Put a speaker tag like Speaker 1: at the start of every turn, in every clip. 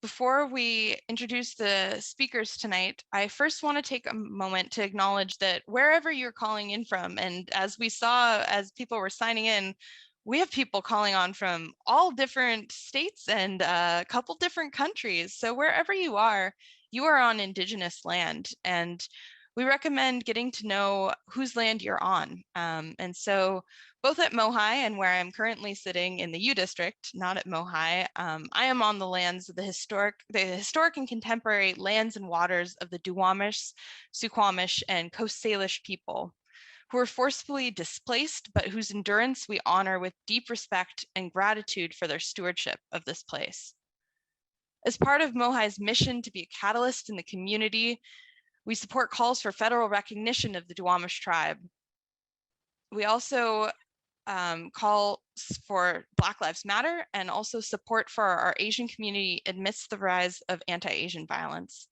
Speaker 1: Before we introduce the speakers tonight, I first want to take a moment to acknowledge that wherever you're calling in from, and as we saw as people were signing in, we have people calling on from all different states and a couple different countries. So wherever you are on Indigenous land, and we recommend getting to know whose land you're on. And so both at MOHAI and where I'm currently sitting in the U District, not at MOHAI, I am on the lands of the historic and contemporary lands and waters of the Duwamish, Suquamish, and Coast Salish people, who were forcefully displaced, but whose endurance we honor with deep respect and gratitude for their stewardship of this place. As part of MOHAI's mission to be a catalyst in the community, we support calls for federal recognition of the Duwamish tribe. We also call for Black Lives Matter and also support for our Asian community amidst the rise of anti-Asian violence.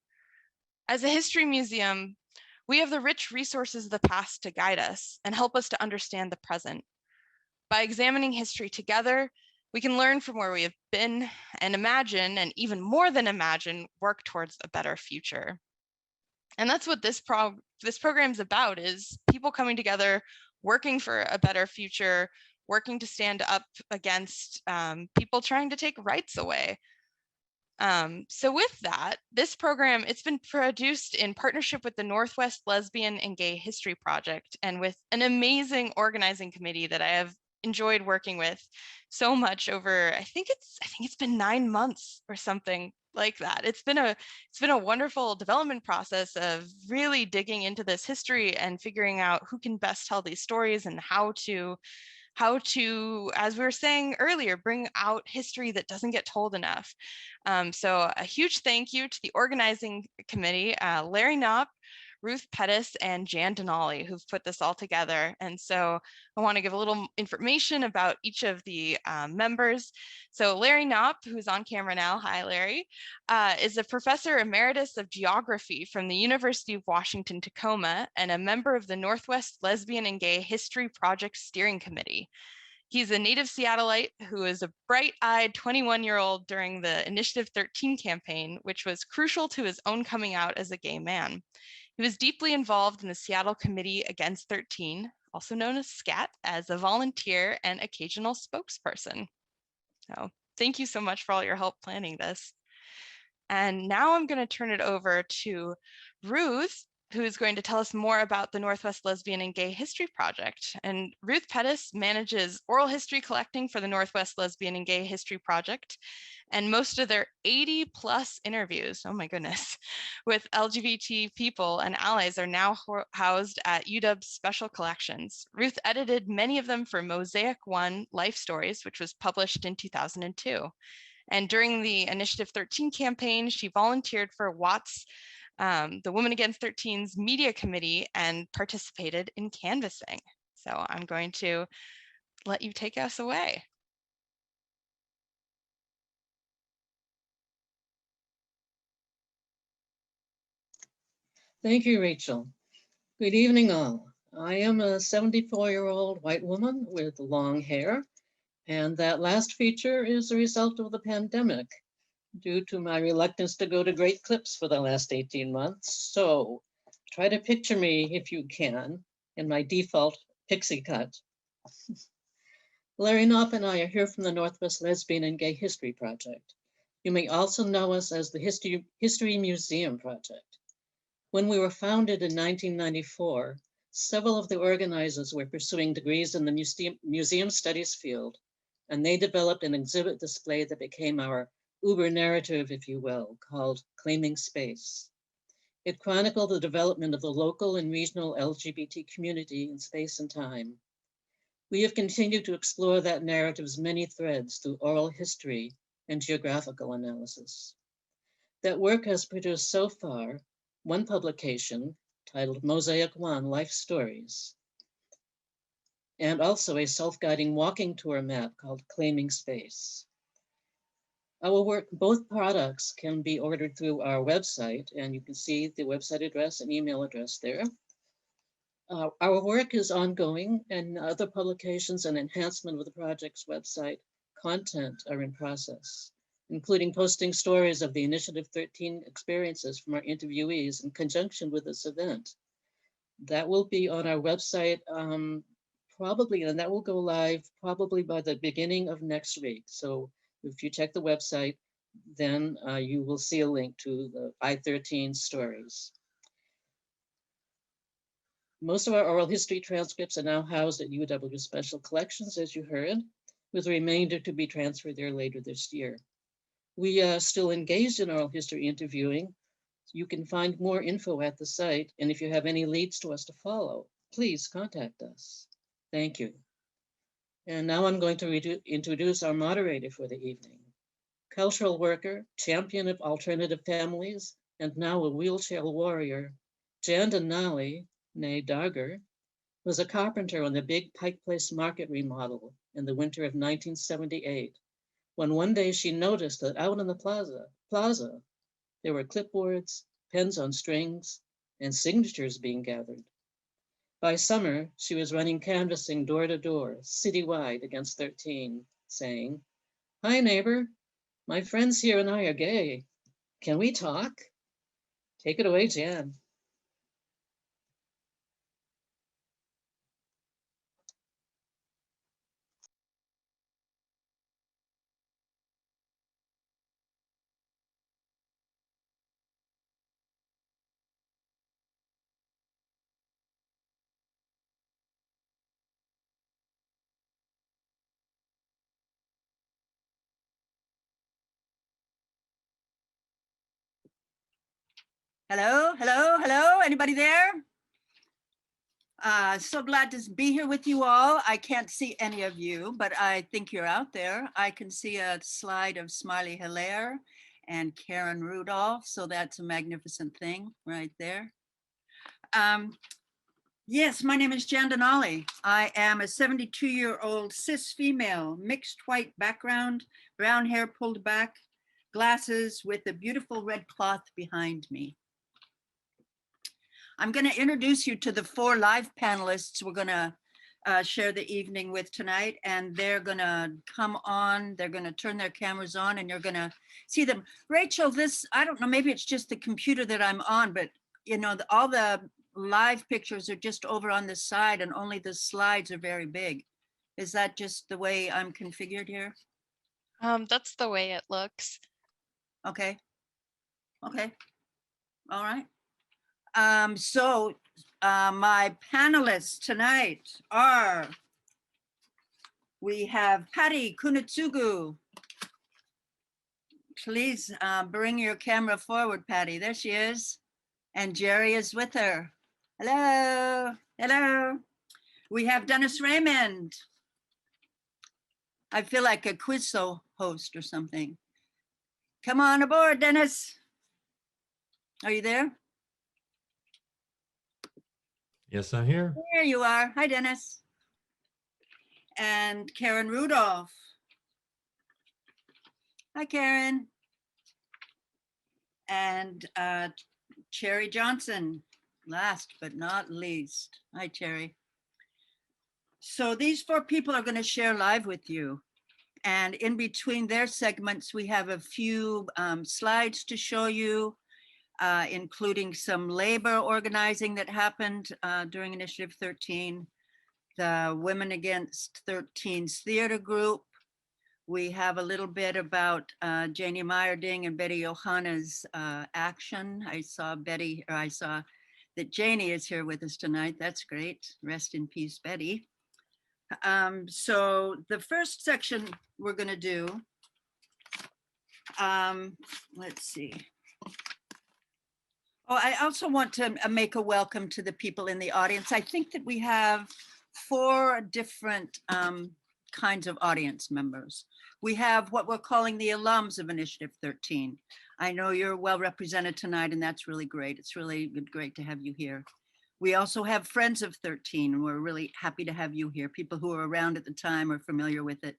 Speaker 1: As a history museum, we have the rich resources of the past to guide us and help us to understand the present. By examining history together, we can learn from where we have been and imagine, and even more than imagine, work towards a better future. And that's what this program is about, is people coming together, working for a better future, working to stand up against people trying to take rights away. So with that, this program, it's been produced in partnership with the Northwest Lesbian and Gay History Project, and with an amazing organizing committee that I have enjoyed working with so much over, I think it's been 9 months or something like that. It's been a wonderful development process of really digging into this history and figuring out who can best tell these stories and how to, as we were saying earlier, bring out history that doesn't get told enough. So a huge thank you to the organizing committee, Larry Knopp, Ruth Pettis, and Jan Denali, who've put this all together. And so I want to give a little information about each of the members. So Larry Knopp, who's on camera now, hi Larry, is a professor emeritus of geography from the University of Washington, Tacoma, and a member of the Northwest Lesbian and Gay History Project Steering Committee. He's a native Seattleite who is a bright-eyed 21-year-old during the Initiative 13 campaign, which was crucial to his own coming out as a gay man. He was deeply involved in the Seattle Committee Against 13, also known as SCAT, as a volunteer and occasional spokesperson. So thank you so much for all your help planning this. And now I'm going to turn it over to Ruth, who is going to tell us more about the Northwest Lesbian and Gay History Project. And Ruth Pettis manages oral history collecting for the Northwest Lesbian and Gay History Project, and most of their 80+ interviews, oh my goodness, with LGBT people and allies are now housed at UW's Special Collections. Ruth edited many of them for Mosaic 1 Life Stories, which was published in 2002. And during the Initiative 13 campaign, she volunteered for Watts, the Women Against 13's media committee, and participated in canvassing. So I'm going to let you take us away.
Speaker 2: Thank you, Rachel. Good evening, all. I am a 74-year-old white woman with long hair, and that last feature is a result of the pandemic due to my reluctance to go to great clips for the last 18 months. So try to picture me, if you can, in my default pixie cut. Larry Knopp and I are here from the Northwest Lesbian and Gay History Project. You may also know us as the History Museum Project. When we were founded in 1994, several of the organizers were pursuing degrees in the museum studies field, and they developed an exhibit display that became our Uber narrative, if you will, called Claiming Space. It chronicled the development of the local and regional LGBT community in space and time. We have continued to explore that narrative's many threads through oral history and geographical analysis. That work has produced so far one publication titled Mosaic 1 Life Stories, and also a self-guiding walking tour map called Claiming Space. Our work, both products can be ordered through our website, and you can see the website address and email address there. Our work is ongoing, and other publications and enhancement of the project's website content are in process. including posting stories of the Initiative 13 experiences from our interviewees in conjunction with this event. That will be on our website probably, and that will go live probably by the beginning of next week. So if you check the website, then you will see a link to the I-13 stories. Most of our oral history transcripts are now housed at UW Special Collections, as you heard, with the remainder to be transferred there later this year. We are still engaged in oral history interviewing. You can find more info at the site, and if you have any leads to us to follow, please contact us. Thank you. And now I'm going to introduce our moderator for the evening. Cultural worker, champion of alternative families, and now a wheelchair warrior, Jan Denali, née Darger, was a carpenter on the big Pike Place market remodel in the winter of 1978, when one day she noticed that out in the plaza, there were clipboards, pens on strings, and signatures being gathered. By summer, she was running canvassing door to door, citywide against 13, saying, "Hi, neighbor. My friends here and I are gay. Can we talk?" Take it away, Jan.
Speaker 3: Hello, hello, hello, anybody there? So glad to be here with you all. I can't see any of you, but I think you're out there. I can see a slide of Smiley Hilaire and Karen Rudolph, so that's a magnificent thing right there. Yes, my name is Jan Denali. I am a 72-year-old cis female, mixed white background, brown hair pulled back, glasses with a beautiful red cloth behind me. I'm going to introduce you to the 4 live panelists we're going to share the evening with tonight, and they're going to come on, they're going to turn their cameras on, and you're going to see them. Rachel, this, I don't know, maybe it's just the computer that I'm on, but you know, all the live pictures are just over on the side and only the slides are very big. Is that just the way I'm configured here?
Speaker 1: That's the way it looks.
Speaker 3: Okay. Okay. All right. My panelists tonight are, we have Patty Kunitsugu. Please bring your camera forward, Patty. There she is. And Jerry is with her. Hello, hello. We have Dennis Raymond. I feel like a quiz show host or something. Come on aboard, Dennis. Are you there?
Speaker 4: Yes, I'm here.
Speaker 3: There you are. Hi, Dennis. And Karen Rudolph. Hi, Karen. And Cherry Johnson, last but not least. Hi, Cherry. So these 4 people are going to share live with you. And in between their segments, we have a few slides to show you, including some labor organizing that happened during Initiative 13, the Women Against 13's theater group. We have a little bit about Janie Meyerding and Betty Johanna's action. I saw that Janie is here with us tonight. That's great. Rest in peace, Betty. So the first section we're going to do, let's see. Oh, I also want to make a welcome to the people in the audience. I think that we have 4 different kinds of audience members. We have what we're calling the alums of Initiative 13. I know you're well represented tonight, and that's really great. It's really great to have you here. We also have friends of 13, and we're really happy to have you here, people who were around at the time or familiar with it.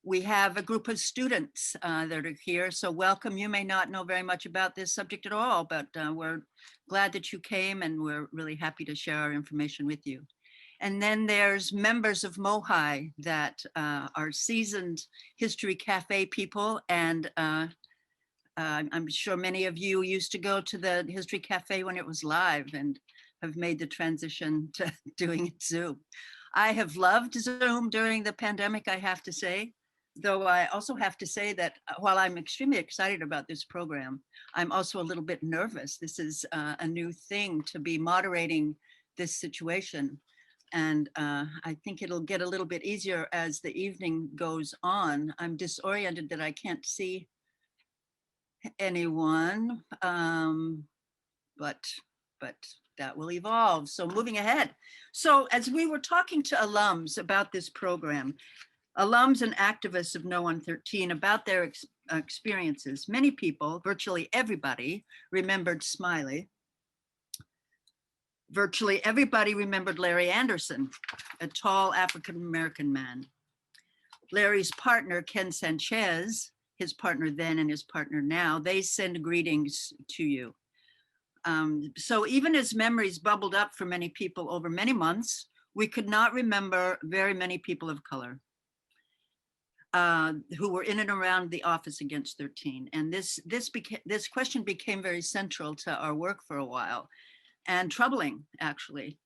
Speaker 3: We have a group of students that are here, so welcome. You may not know very much about this subject at all, but we're glad that you came, and we're really happy to share our information with you. And then there's members of MOHAI that are seasoned History Cafe people. And I'm sure many of you used to go to the History Cafe when it was live and have made the transition to doing it Zoom. I have loved Zoom during the pandemic, I have to say, though I also have to say that while I'm extremely excited about this program, I'm also a little bit nervous. This is a new thing to be moderating this situation. And I think it'll get a little bit easier as the evening goes on. I'm disoriented that I can't see anyone, but that will evolve. So moving ahead. So as we were talking to alums about this program, alums and activists of No 113 about their experiences, many people, virtually everybody, remembered Smiley. Virtually everybody remembered Larry Anderson, a tall African-American man. Larry's partner, Ken Sanchez, his partner then and his partner now, they send greetings to you. So even as memories bubbled up for many people over many months, we could not remember very many people of color who were in and around the Office Against 13. And this question became very central to our work for a while, and troubling, actually.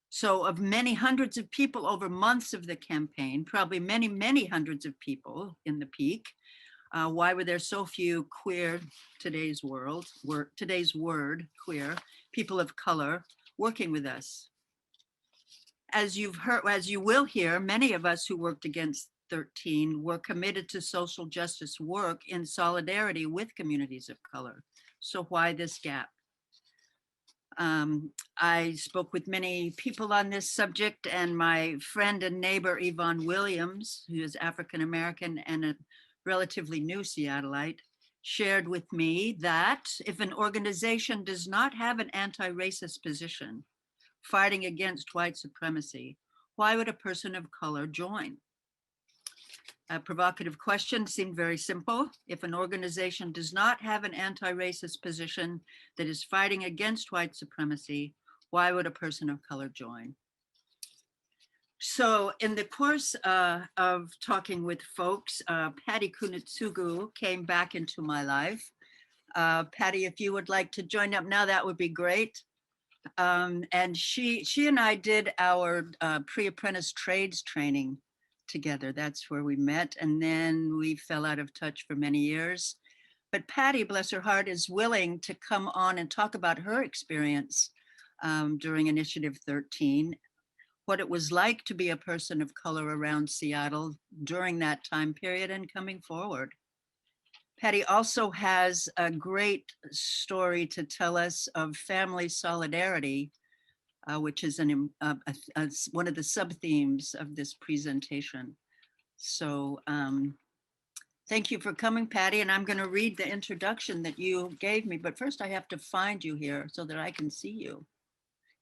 Speaker 3: So of many hundreds of people over months of the campaign, probably many, many hundreds of people in the peak, why were there so few queer, today's word, queer, people of color working with us? As you've heard, as you will hear, many of us who worked against 13 were committed to social justice work in solidarity with communities of color. So why this gap? I spoke with many people on this subject, and my friend and neighbor, Yvonne Williams, who is African-American and a relatively new Seattleite, shared with me that if an organization does not have an anti-racist position fighting against white supremacy, why would a person of color join? A provocative question, seemed very simple. If an organization does not have an anti-racist position that is fighting against white supremacy, why would a person of color join? So in the course of talking with folks, Patty Kunitsugu came back into my life. Patty, if you would like to join up now, that would be great. And she and I did our pre-apprentice trades training together. That's where we met. And then we fell out of touch for many years. But Patty, bless her heart, is willing to come on and talk about her experience during Initiative 13, what it was like to be a person of color around Seattle during that time period and coming forward. Patty also has a great story to tell us of family solidarity, which is one of the sub-themes of this presentation. So thank you for coming, Patty, and I'm going to read the introduction that you gave me, but first I have to find you here so that I can see you.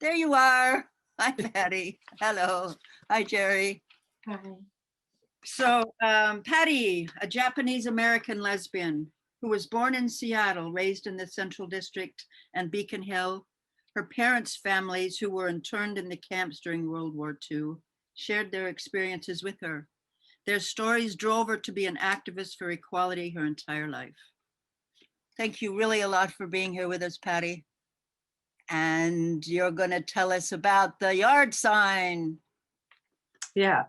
Speaker 3: There you are. Hi, Patty. Hello. Hi, Jerry.
Speaker 5: Hi.
Speaker 3: So Patty, a Japanese-American lesbian who was born in Seattle, raised in the Central District and Beacon Hill. Her parents' families, who were interned in the camps during World War II, shared their experiences with her. Their stories drove her to be an activist for equality her entire life. Thank you really a lot for being here with us, Patty. And you're going to tell us about the yard sign.
Speaker 5: Yeah,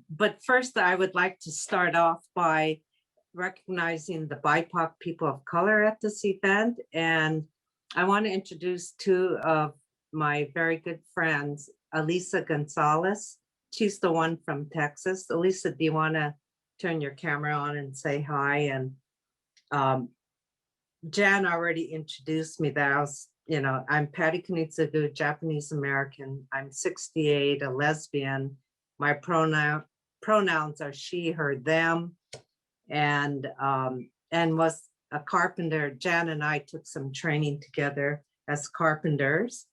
Speaker 5: but first I would like to start off by recognizing the BIPOC people of color at this event. And I want to introduce two of my very good friends, Elisa Gonzalez. She's the one from Texas. Elisa, do you want to turn your camera on and say hi? And Jan already introduced me. That I was, I'm Patty Kunitsugu, Japanese American. I'm 68, a lesbian. My pronouns are she, her, them, and was a carpenter. Jan and I took some training together as carpenters,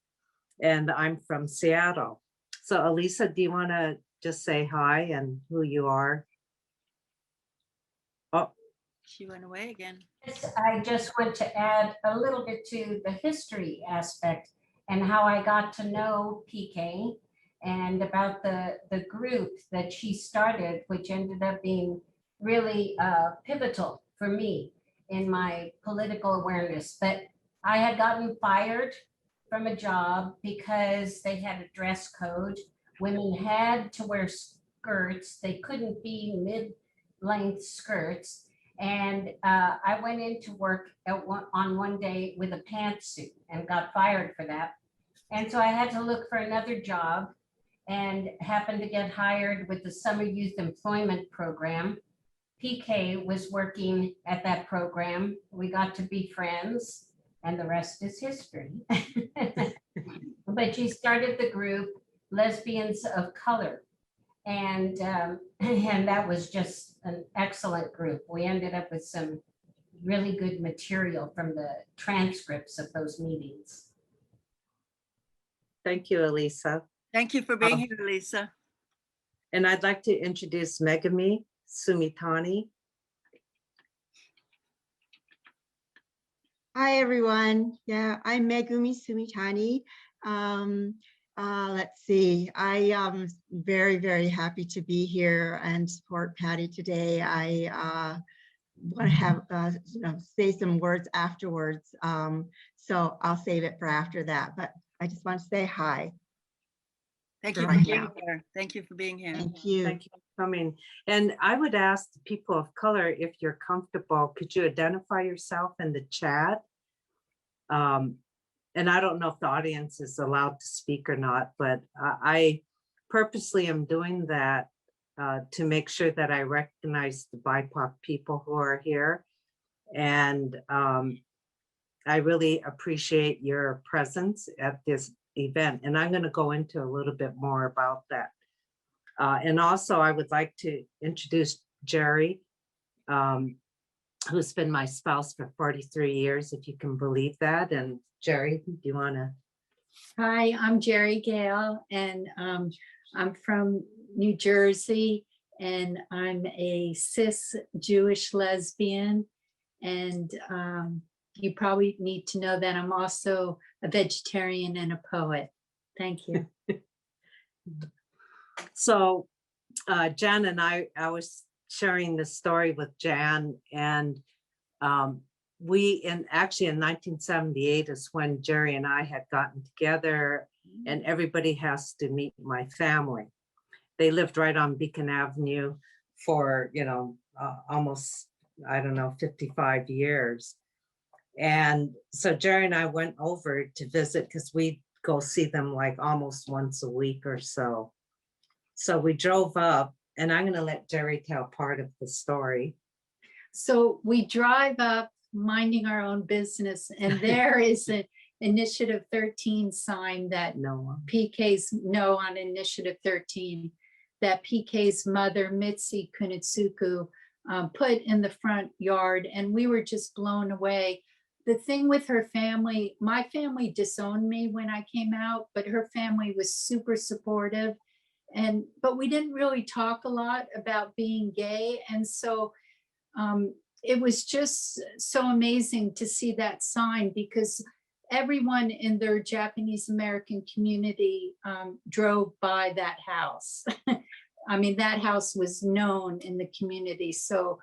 Speaker 5: and I'm from Seattle. So Elisa, do you want to just say hi and who you are? Oh,
Speaker 3: She went away again.
Speaker 6: I just want to add a little bit to the history aspect and how I got to know PK and about the group that she started, which ended up being really pivotal for me in my political awareness. But I had gotten fired from a job because they had a dress code. Women had to wear skirts. They couldn't be mid-length skirts. And I went into work on one day with a pantsuit and got fired for that. And so I had to look for another job and happened to get hired with the Summer Youth Employment Program. PK was working at that program. We got to be friends, and the rest is history. But she started the group Lesbians of Color. And that was just an excellent group. We ended up with some really good material from the transcripts of those meetings.
Speaker 5: Thank you, Elisa.
Speaker 3: Thank you for being here, Lisa.
Speaker 5: And I'd like to introduce Megami Sumitani.
Speaker 7: Hi, everyone. Yeah, I'm Megumi Sumitani. Let's see. I am very, very happy to be here and support Patty today. I want to have say some words afterwards. So I'll save it for after that. But I just want to say hi.
Speaker 3: Thank you for
Speaker 7: Right
Speaker 3: being
Speaker 7: now.
Speaker 3: here. Thank you for being here.
Speaker 7: Thank you.
Speaker 5: Thank you for coming. And I would ask the people of color, if you're comfortable, could you identify yourself in the chat? And I don't know if the audience is allowed to speak or not, but I purposely am doing that to make sure that I recognize the BIPOC people who are here. And I really appreciate your presence at this event. And I'm going to go into a little bit more about that. And also I would like to introduce Jerry, who's been my spouse for 43 years, if you can believe that. And Jerry, do you want to?
Speaker 8: Hi, I'm Jerry Gale, and I'm from New Jersey, and I'm a cis Jewish lesbian. And you probably need to know that I'm also a vegetarian and a poet. Thank you.
Speaker 5: So Jan and I was sharing this story with Jan, and actually in 1978 is when Jerry and I had gotten together, and everybody has to meet my family. They lived right on Beacon Avenue for, almost, I don't know, 55 years. And so Jerry and I went over to visit because we go see them like almost once a week or so. So we drove up, and I'm going to let Jerry tell part of the story.
Speaker 8: So we drive up minding our own business, and there is an Initiative 13 sign that
Speaker 5: No.
Speaker 8: PK's no on Initiative 13 that PK's mother, Mitzi Kunitsuku, put in the front yard, and we were just blown away. The thing with her family, my family disowned me when I came out, but her family was super supportive. But we didn't really talk a lot about being gay. And so it was just so amazing to see that sign, because everyone in their Japanese American community drove by that house. I mean, that house was known in the community. So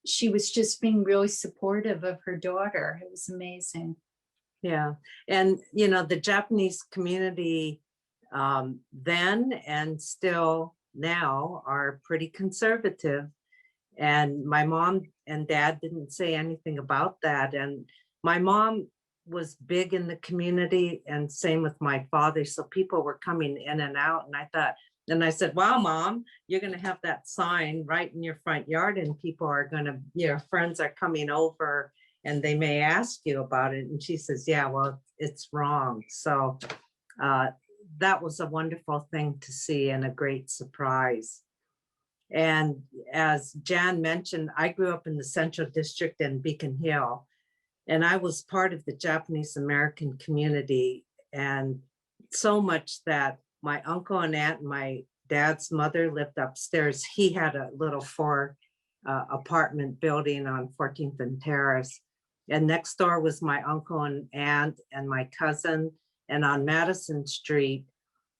Speaker 8: she was just being really supportive of her daughter. It was amazing.
Speaker 5: Yeah. And, the Japanese community then and still now are pretty conservative. And my mom and dad didn't say anything about that. And my mom was big in the community, and same with my father. So people were coming in and out. And I said, wow, Mom, you're going to have that sign right in your front yard, and people are going to, your friends are coming over and they may ask you about it. And she says, yeah, well, it's wrong. So that was a wonderful thing to see and a great surprise. And as Jan mentioned, I grew up in the Central District in Beacon Hill, and I was part of the Japanese American community, and so much that my uncle and aunt and my dad's mother lived upstairs. He had a little 4 apartment building on 14th and Terrace. And next door was my uncle and aunt and my cousin. And on Madison Street,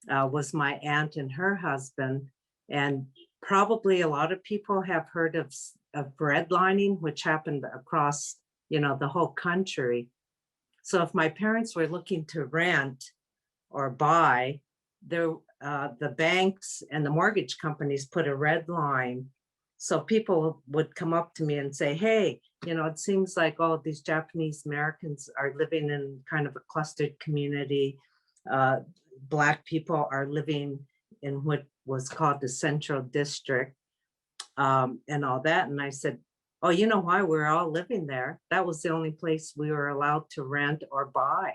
Speaker 5: was my aunt and her husband. And probably a lot of people have heard of redlining, which happened across, the whole country. So if my parents were looking to rent or buy, the banks and the mortgage companies put a red line. So people would come up to me and say, hey, it seems like all these Japanese Americans are living in kind of a clustered community. Black people are living in what was called the Central District, and all that. And I said, oh, you know why? We're all living there. That was the only place we were allowed to rent or buy.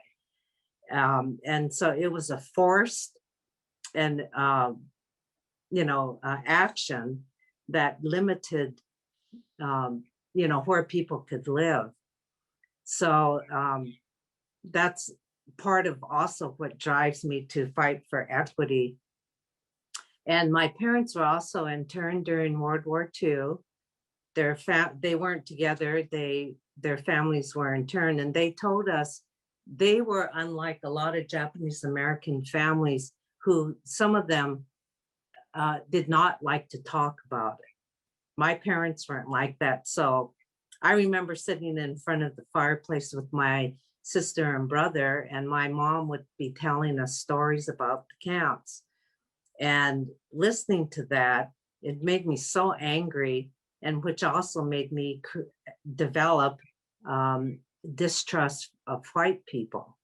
Speaker 5: And so it was a forced and, action that limited, where people could live. So that's part of also what drives me to fight for equity. And my parents were also interned during World War II. They weren't together. Their families were interned, and they told us they were unlike a lot of Japanese American families who some of them did not like to talk about it. My parents weren't like that. So I remember sitting in front of the fireplace with my sister and brother, and my mom would be telling us stories about the camps. And listening to that, it made me so angry, and which also made me develop distrust of white people.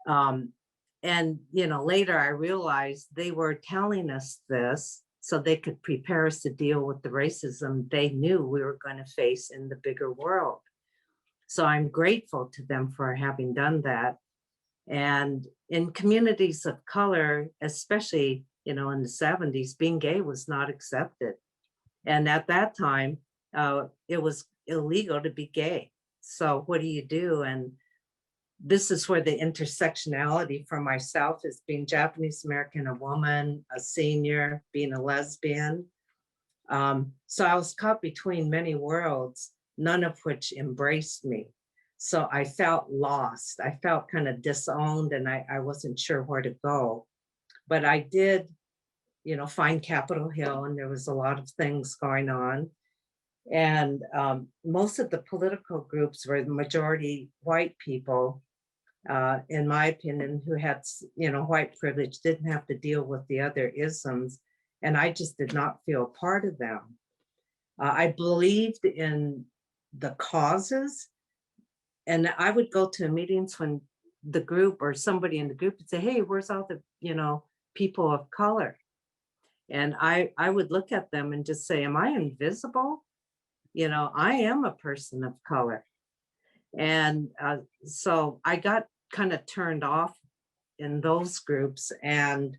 Speaker 5: And later I realized they were telling us this so they could prepare us to deal with the racism they knew we were going to face in the bigger world. So I'm grateful to them for having done that. And in communities of color, especially, in the 70s, being gay was not accepted. And at that time, it was illegal to be gay. So what do you do? And this is where the intersectionality for myself is being Japanese American, a woman, a senior, being a lesbian. So I was caught between many worlds, none of which embraced me. So I felt lost. I felt kind of disowned, and I wasn't sure where to go. But I did, find Capitol Hill, and there was a lot of things going on. And most of the political groups were the majority white people, in my opinion, who had, white privilege, didn't have to deal with the other isms. And I just did not feel part of them. I believed in the causes. And I would go to meetings when the group or somebody in the group would say, hey, where's all the, people of color? And I would look at them and just say, am I invisible? I am a person of color. And so I got kind of turned off in those groups. And,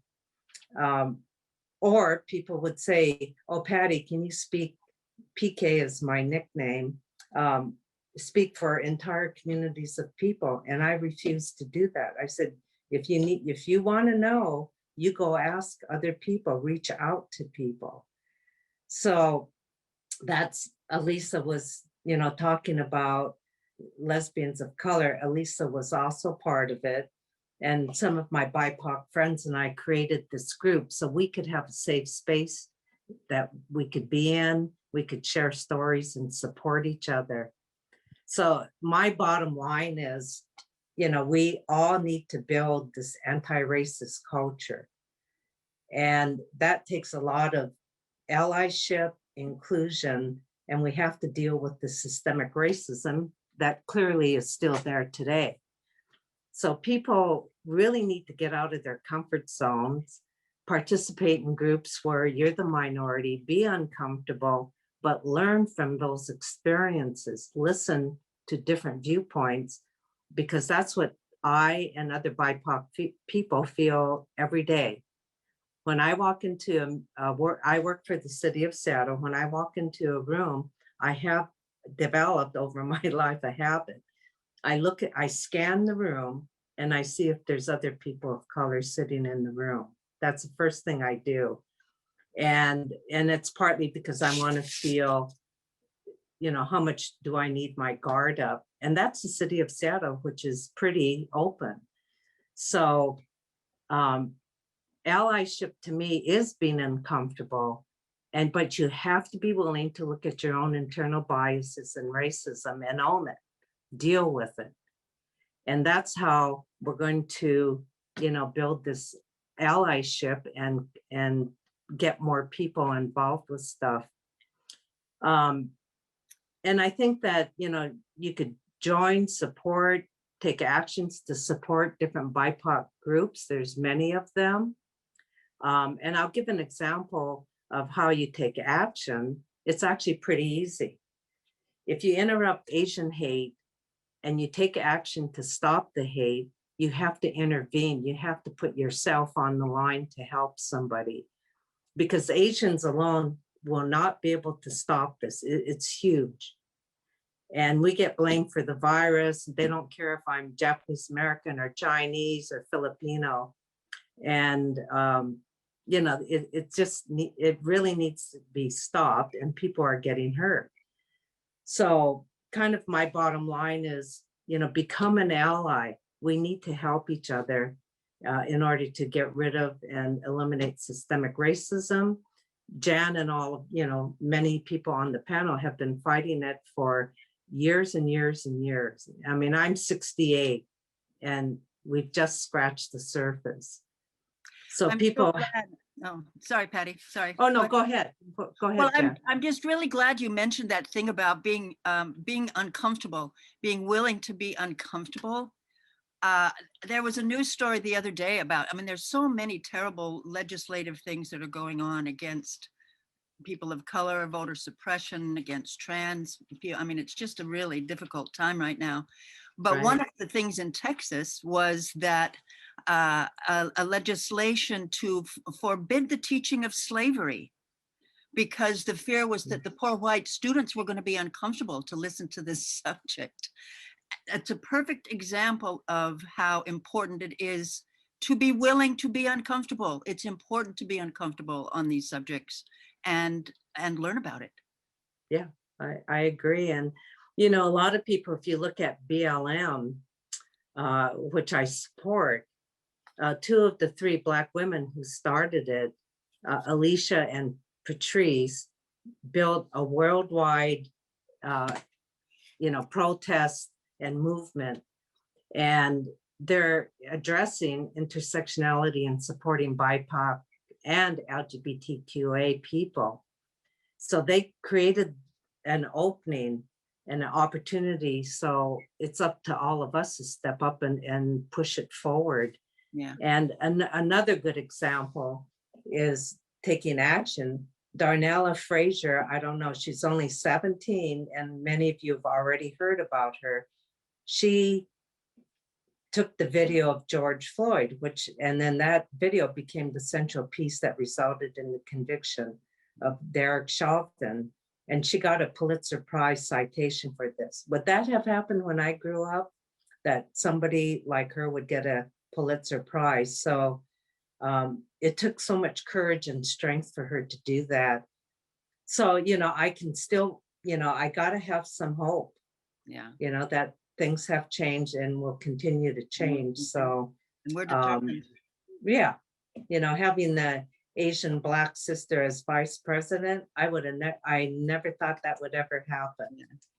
Speaker 5: or people would say, oh, Patty, can you speak? PK is my nickname. Speak for entire communities of people. And I refused to do that. I said, if you want to know, you go ask other people, reach out to people. So that's, Elisa was, talking about lesbians of color. Elisa was also part of it. And some of my BIPOC friends and I created this group so we could have a safe space that we could be in, we could share stories and support each other. So my bottom line is, we all need to build this anti-racist culture. And that takes a lot of allyship, inclusion, and we have to deal with the systemic racism that clearly is still there today. So people really need to get out of their comfort zones, participate in groups where you're the minority, be uncomfortable, but learn from those experiences, listen to different viewpoints, because that's what I and other BIPOC people feel every day. When I walk into I work for the city of Seattle. When I walk into a room, I have developed over my life a habit. I scan the room and I see if there's other people of color sitting in the room. That's the first thing I do. And it's partly because I want to feel, how much do I need my guard up? And that's the city of Seattle, which is pretty open. So allyship to me is being uncomfortable. But you have to be willing to look at your own internal biases and racism and own it, deal with it. And that's how we're going to, build this allyship and get more people involved with stuff. And I think that, you could join, support, take actions to support different BIPOC groups. There's many of them. And I'll give an example of how you take action. It's actually pretty easy. If you interrupt Asian hate and you take action to stop the hate, you have to intervene. You have to put yourself on the line to help somebody, because Asians alone will not be able to stop this. It's huge. And we get blamed for the virus. They don't care if I'm Japanese American or Chinese or Filipino. And, it really needs to be stopped, and people are getting hurt. So kind of my bottom line is, become an ally. We need to help each other in order to get rid of and eliminate systemic racism. Jan and all, many people on the panel have been fighting it for years and years and years. I mean, I'm 68 and we've just scratched the surface. So
Speaker 3: I'm
Speaker 5: people.
Speaker 3: so glad. Oh, sorry, Patty. Sorry.
Speaker 5: Oh no, go ahead. Go ahead.
Speaker 3: Well,
Speaker 5: Jan.
Speaker 3: I'm just really glad you mentioned that thing about being uncomfortable, being willing to be uncomfortable. There was a news story the other day about, there's so many terrible legislative things that are going on against people of color, voter suppression, against trans people. It's just a really difficult time right now. But one of the things in Texas was that a legislation to forbid the teaching of slavery, because the fear was that the poor white students were going to be uncomfortable to listen to this subject. It's a perfect example of how important it is to be willing to be uncomfortable. It's important to be uncomfortable on these subjects and learn about it.
Speaker 5: Yeah, I agree. And, a lot of people, if you look at BLM, which I support, 2 of the 3 Black women who started it, Alicia and Patrice, built a worldwide, protest and movement. And they're addressing intersectionality and supporting BIPOC and LGBTQA people. So they created an opening and an opportunity. So it's up to all of us to step up and push it forward.
Speaker 3: Yeah.
Speaker 5: And another good example is taking action. Darnella Frazier, I don't know, she's only 17, and many of you have already heard about her. She took the video of George Floyd, and then that video became the central piece that resulted in the conviction of Derek Chauvin. And she got a Pulitzer Prize citation for this. Would that have happened when I grew up, that somebody like her would get a Pulitzer Prize? So it took so much courage and strength for her to do that. So, I can still, I got to have some hope.
Speaker 3: Yeah.
Speaker 5: That things have changed and will continue to change. So
Speaker 3: and we're determined.
Speaker 5: Yeah, having the Asian Black sister as vice president, I never thought that would ever happen.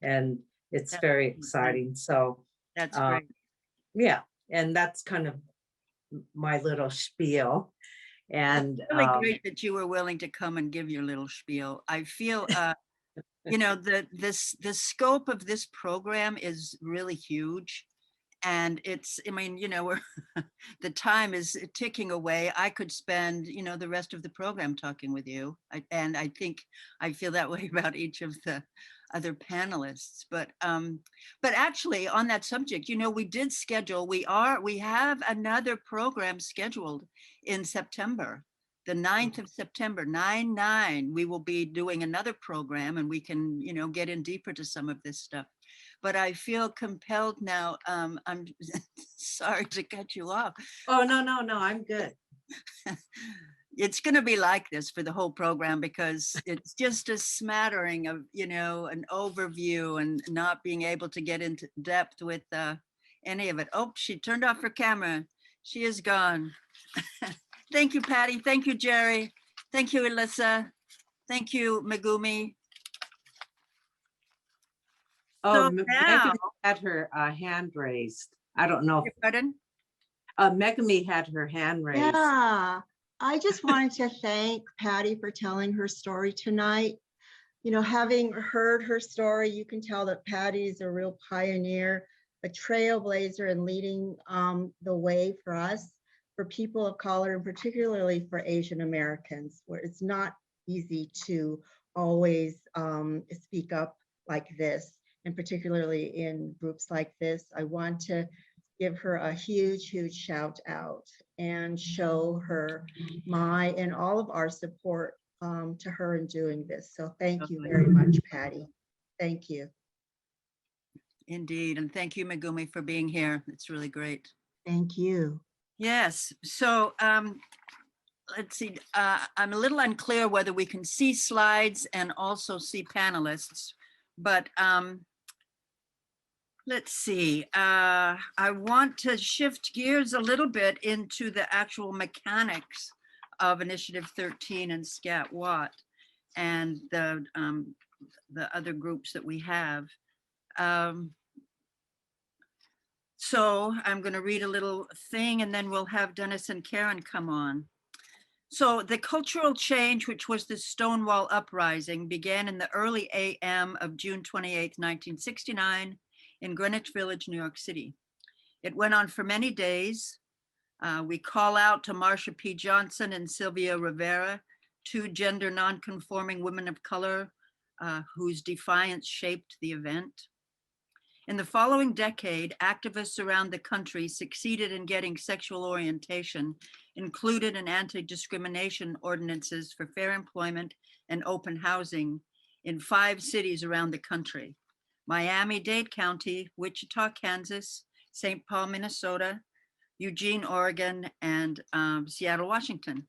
Speaker 5: And it's very exciting. So
Speaker 3: that's great.
Speaker 5: Yeah, and that's kind of my little spiel. And
Speaker 3: really great that you were willing to come and give your little spiel. I feel the scope of this program is really huge. And it's, we're the time is ticking away. I could spend, the rest of the program talking with you. And I think I feel that way about each of the other panelists. But actually on that subject, we did schedule, we have another program scheduled in September. The 9th of September, 9/9, we will be doing another program, and we can, get in deeper to some of this stuff. But I feel compelled now. I'm sorry to cut you off.
Speaker 5: Oh, no, I'm good.
Speaker 3: It's going to be like this for the whole program, because it's just a smattering of, an overview and not being able to get into depth with any of it. Oh, she turned off her camera. She is gone. Thank you, Patty. Thank you, Jerry. Thank you, Alyssa. Thank you, Megumi.
Speaker 5: Oh,
Speaker 3: So now,
Speaker 5: Megan had her hand raised. I don't know.
Speaker 3: pardon?
Speaker 5: Megami had her hand raised.
Speaker 7: Yeah, I just wanted to thank Patty for telling her story tonight. You know, having heard her story, you can tell that Patty's a real pioneer, a trailblazer, and leading the way for us, for people of color, and particularly for Asian Americans, where it's not easy to always speak up like this, and particularly in groups like this. I want to give her a huge, huge shout out and show her my and all of our support to her in doing this. So thank you very much, Patty. Thank you.
Speaker 3: Indeed, and thank you, Megumi, for being here. It's really great.
Speaker 7: Thank you.
Speaker 3: Yes, so let's see, I'm a little unclear whether we can see slides and also see panelists, but let's see. I want to shift gears a little bit into the actual mechanics of Initiative 13 and SCAT Watt and the other groups that we have. So I'm going to read a little thing and then we'll have Dennis and Karen come on. So the cultural change, which was the Stonewall Uprising, began in the early AM of June 28, 1969 in Greenwich Village, New York City. It went on for many days. We call out to Marsha P. Johnson and Sylvia Rivera, two gender nonconforming women of color whose defiance shaped the event. In the following decade, activists around the country succeeded in getting sexual orientation included in anti-discrimination ordinances for fair employment and open housing in 5 cities around the country: Miami-Dade County, Wichita, Kansas, St. Paul, Minnesota, Eugene, Oregon, and Seattle, Washington.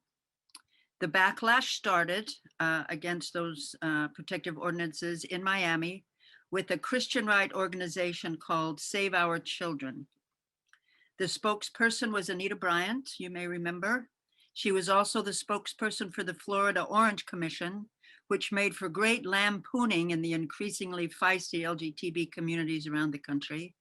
Speaker 3: The backlash started against those protective ordinances in Miami with a Christian right organization called Save Our Children. The spokesperson was Anita Bryant, you may remember. She was also the spokesperson for the Florida Orange Commission, which made for great lampooning in the increasingly feisty LGBT communities around the country.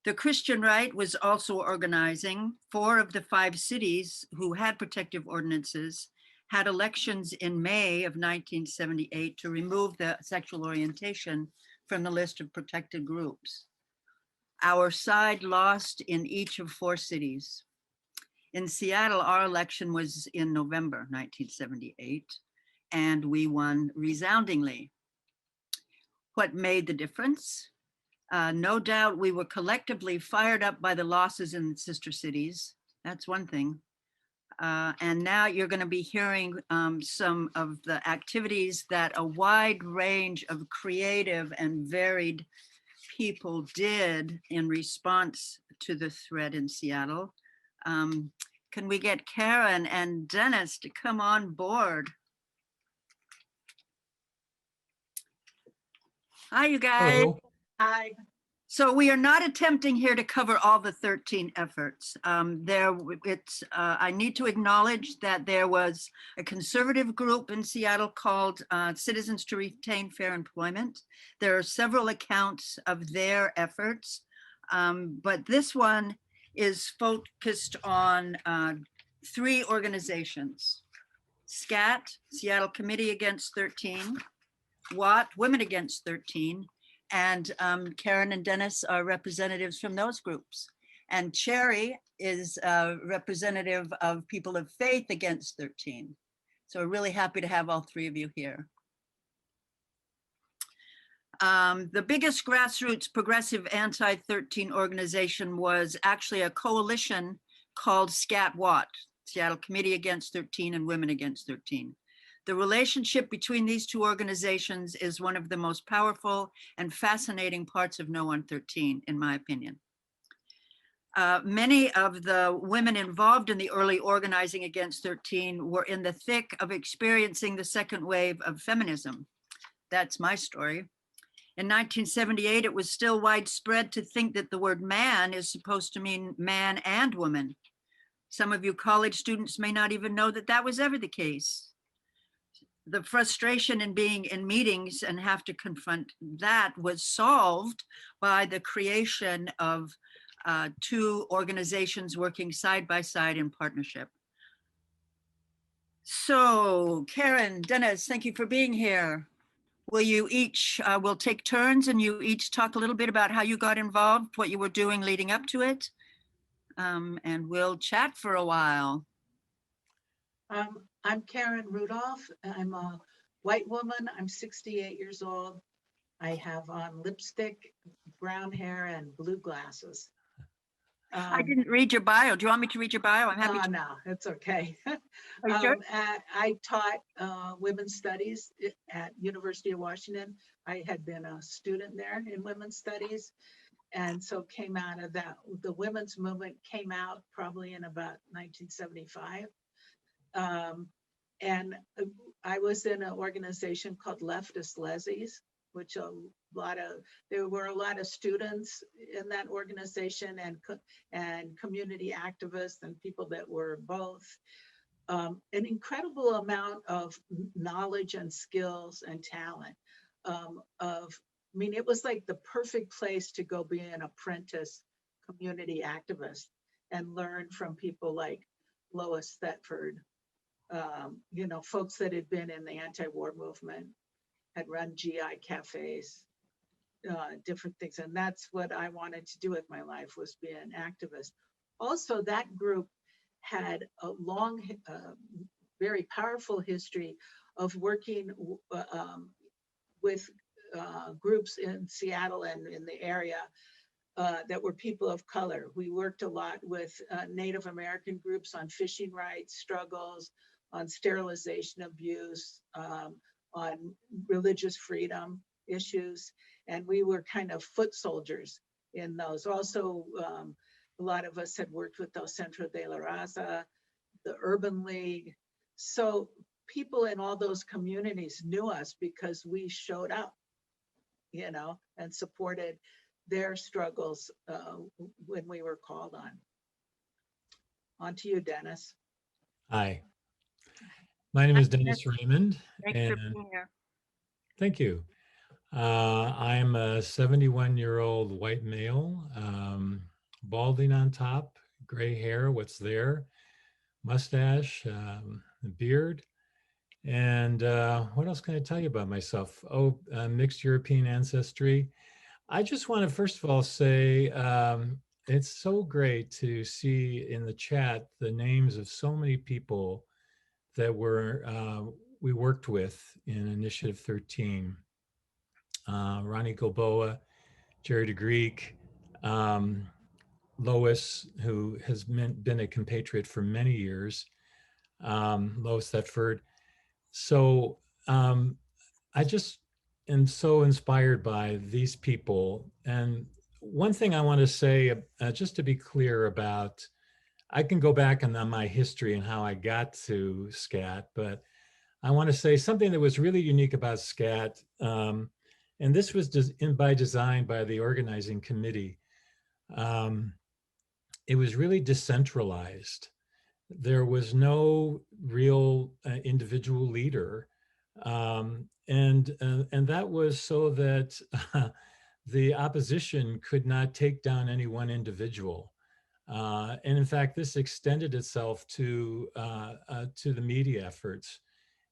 Speaker 3: The Christian right was also organizing. 4 of the 5 cities who had protective ordinances had elections in May of 1978 to remove the sexual orientation from the list of protected groups. Our side lost in each of 4 cities. In Seattle, our election was in November 1978, and we won resoundingly. What made the difference? No doubt we were collectively fired up by the losses in the sister cities. That's one thing. And now you're going to be hearing some of the activities that a wide range of creative and varied people did in response to the threat in Seattle. Can we get Karen and Dennis to come on board? Hi, you guys.
Speaker 4: Hello.
Speaker 3: Hi. So we are not attempting here to cover all the 13 efforts. I need to acknowledge that there was a conservative group in Seattle called Citizens to Retain Fair Employment. There are several accounts of their efforts, but this one is focused on 3 organizations: SCAT, Seattle Committee Against 13, WAT, Women Against 13, and Karen and Dennis are representatives from those groups. And Cherry is a representative of People of Faith Against 13. So we're really happy to have all 3 of you here. The biggest grassroots progressive anti-13 organization was actually a coalition called SCAT Watt, Seattle Committee Against 13 and Women Against 13. The relationship between these 2 organizations is one of the most powerful and fascinating parts of No on 13, in my opinion. Many of the women involved in the early organizing against 13 were in the thick of experiencing the second wave of feminism. That's my story. In 1978, it was still widespread to think that the word man is supposed to mean man and woman. Some of you college students may not even know that that was ever the case. The frustration in being in meetings and have to confront that was solved by the creation of two organizations working side by side in partnership. So Karen, Dennis, thank you for being here. Will you each, we'll take turns and you each talk a little bit about how you got involved, what you were doing leading up to it, and we'll chat for a while.
Speaker 9: I'm Karen Rudolph. I'm a white woman. I'm 68 years old. I have on lipstick, brown hair, and blue glasses.
Speaker 3: I didn't read your bio. Do you want me to read your bio? I'm happy to.
Speaker 9: No, it's okay.
Speaker 3: Are you sure?
Speaker 9: I taught women's studies at University of Washington. I had been a student there in women's studies. And so came out of that. The women's movement came out probably in about 1975. And I was in an organization called Leftist Lesbies, which there were a lot of students in that organization and community activists and people that were both. An incredible amount of knowledge and skills and talent. I mean, it was like the perfect place to go be an apprentice community activist and learn from people like Lois Thetford, you know, folks that had been in the anti-war movement, had run GI cafes, different things. And that's what I wanted to do with my life, was be an activist. Also, that group had a long, very powerful history of working with groups in Seattle and in the area that were people of color. We worked a lot with Native American groups on fishing rights struggles, on sterilization abuse, on religious freedom issues. And we were kind of foot soldiers in those. Also, a lot of us had worked with El Centro de la Raza, the Urban League. So people in all those communities knew us because we showed up, you know, and supported their struggles when we were called on. On to you, Dennis.
Speaker 4: Hi, my name is Dennis Raymond.
Speaker 3: Thanks for being here.
Speaker 4: Thank you. I'm a 71-year-old white male, balding on top, gray hair, what's there, mustache, beard. And what else can I tell you about myself? Oh, mixed European ancestry. I just want to first of all say it's so great to see in the chat the names of so many people that we worked with in Initiative 13. Ronnie Gilboa, Jerry DeGreek, Lois, who has been a compatriot for many years, Lois Thetford. So I just am so inspired by these people. And one thing I want to say, just to be clear about, I can go back on my history and how I got to SCAT, but I want to say something that was really unique about SCAT, and this was by design by the organizing committee. It was really decentralized. There was no real individual leader. And that was so that the opposition could not take down any one individual. And in fact, this extended itself to the media efforts.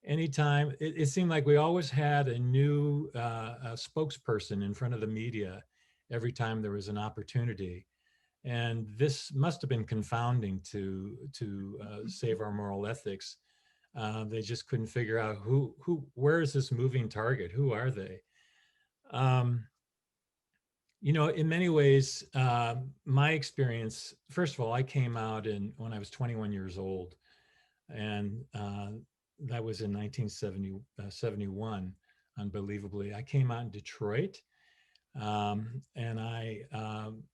Speaker 4: Anytime, it seemed like we always had a new spokesperson in front of the media every time there was an opportunity. And this must have been confounding to Save Our Moral Ethics. They just couldn't figure out where is this moving target? Who are they? You know, in many ways, my experience, first of all, I came out when I was 21 years old, and that was in 1971, unbelievably. I came out in Detroit, and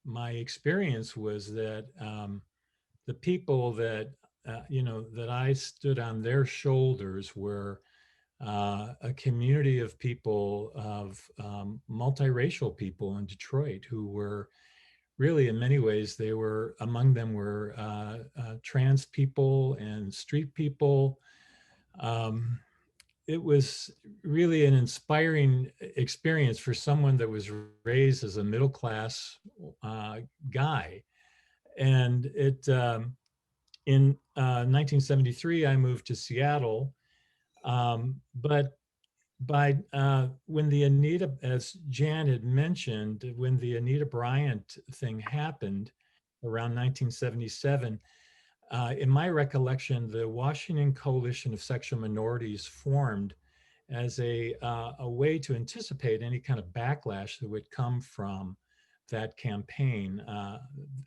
Speaker 4: my experience was that the people that, that I stood on their shoulders were a community of people, of multiracial people in Detroit who were really, in many ways, they were, among them were trans people and street people. It was really an inspiring experience for someone that was raised as a middle-class guy. And in 1973, I moved to Seattle. But by when the Anita, as Jan had mentioned, when the Anita Bryant thing happened around 1977, in my recollection, the Washington Coalition of Sexual Minorities formed as a way to anticipate any kind of backlash that would come from that campaign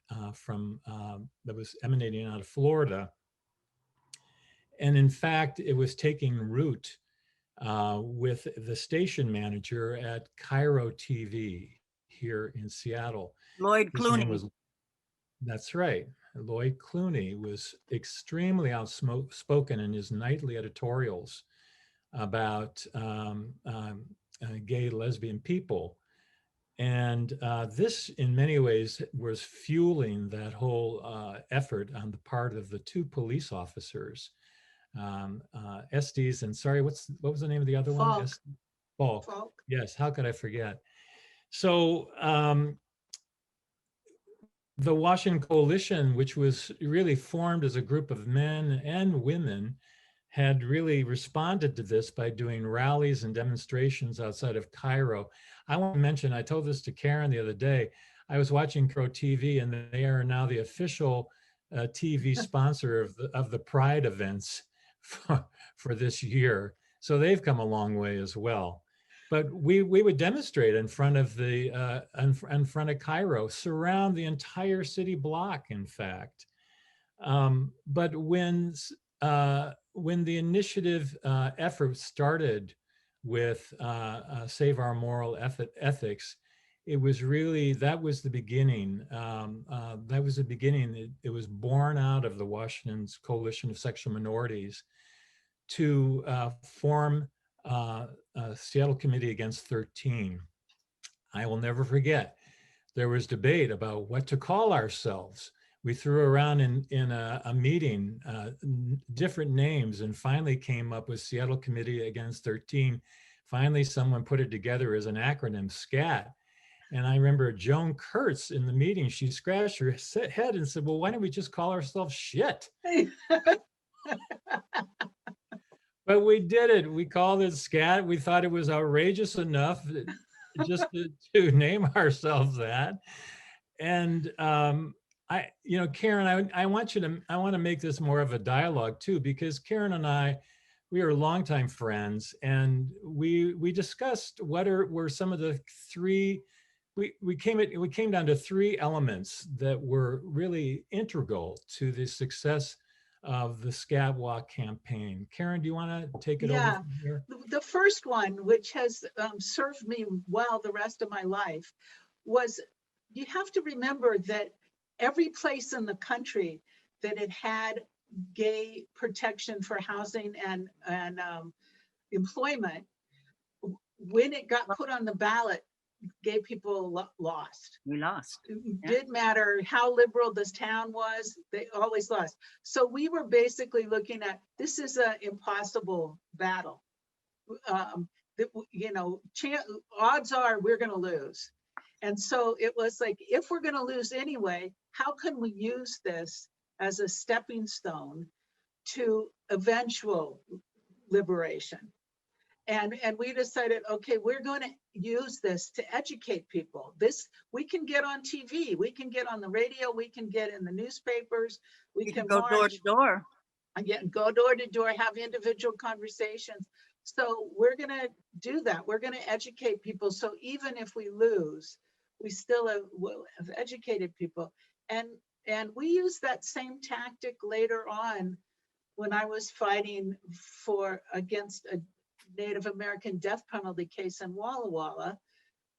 Speaker 4: that was emanating out of Florida. And in fact, it was taking root with the station manager at Cairo TV here in Seattle.
Speaker 3: Lloyd
Speaker 4: His name
Speaker 3: Clooney.
Speaker 4: was, that's right. Lloyd Clooney was extremely outspoken in his nightly editorials about gay, lesbian people. And this, in many ways, was fueling that whole effort on the part of the two police officers, Estes, and sorry, what was the name of the other one?
Speaker 9: Falk.
Speaker 4: Falk. Yes, how could I forget? So the Washington Coalition, which was really formed as a group of men and women, had really responded to this by doing rallies and demonstrations outside of Cairo. I want to mention, I told this to Karen the other day, I was watching Cairo TV, and they are now the official TV sponsor of the Pride events for this year. So they've come a long way as well. But we would demonstrate in front of in front of Cairo, surround the entire city block, in fact. But when the initiative effort started with Save Our Moral Ethics, it was really, that was the beginning. That was the beginning. It was born out of the Washington's Coalition of Sexual Minorities to form Seattle Committee Against 13. I will never forget, there was debate about what to call ourselves. We threw around in a meeting different names, and finally came up with Seattle Committee Against 13. Finally, someone put it together as an acronym, SCAT. And I remember Joan Kurtz in the meeting, she scratched her head and said, well, why don't we just call ourselves shit? But we did it. We called it SCAT. We thought it was outrageous enough just to name ourselves that. And Karen, I want to make this more of a dialogue too, because Karen and I, we are longtime friends, and we discussed what were some of the three. We came down to three elements that were really integral to the success of the SCAT Walk campaign. Karen, do you want to take it over from here?
Speaker 9: The first one, which has served me well the rest of my life, was you have to remember that every place in the country that it had gay protection for housing and employment, when it got put on the ballot, gay people lost.
Speaker 3: We lost.
Speaker 9: It didn't matter how liberal this town was, they always lost. So we were basically looking at, this is an impossible battle. Odds are we're going to lose. And so it was like, if we're going to lose anyway, how can we use this as a stepping stone to eventual liberation? And we decided, okay, we're going to use this to educate people. We can get on TV, we can get on the radio, we can get in the newspapers, we can
Speaker 3: go door to door.
Speaker 9: Go door to door, have individual conversations. So we're going to do that. We're going to educate people. So even if we lose, we still have educated people. And we used that same tactic later on when I was fighting against a Native American death penalty case in Walla Walla.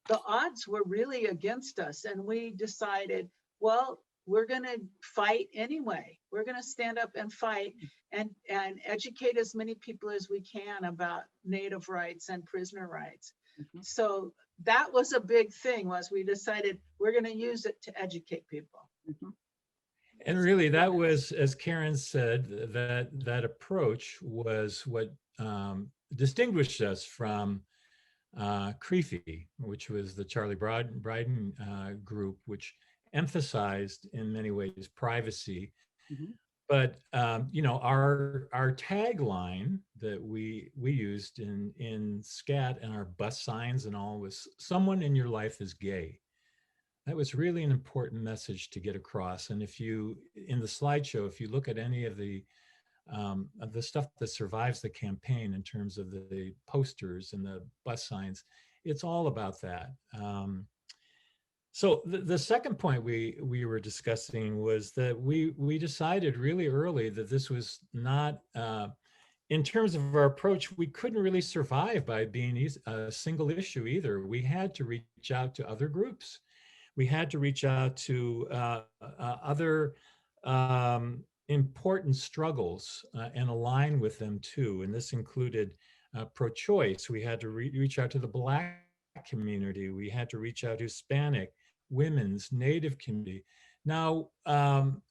Speaker 9: The odds were really against us, and we decided, well, we're going to fight anyway. We're going to stand up and fight and educate as many people as we can about Native rights and prisoner rights. So that was a big thing, was we decided we're going to use it to educate people.
Speaker 4: And really, that was, as Karen said, that approach was what distinguished us from CREFI, which was the Charlie Bryden group, which emphasized in many ways privacy. But our tagline that we used in SCAT and our bus signs and all was "Someone in your life is gay." That was really an important message to get across. And if you, in the slideshow, if you look at any of the stuff that survives the campaign in terms of the posters and the bus signs, it's all about that. So the second point we were discussing was that we decided really early that this was not, in terms of our approach, we couldn't really survive by being a single issue either. We had to reach out to other groups. We had to reach out to other important struggles and align with them too. And this included pro-choice. We had to reach out to the Black community. We had to reach out to Hispanic, women's, Native community. Now,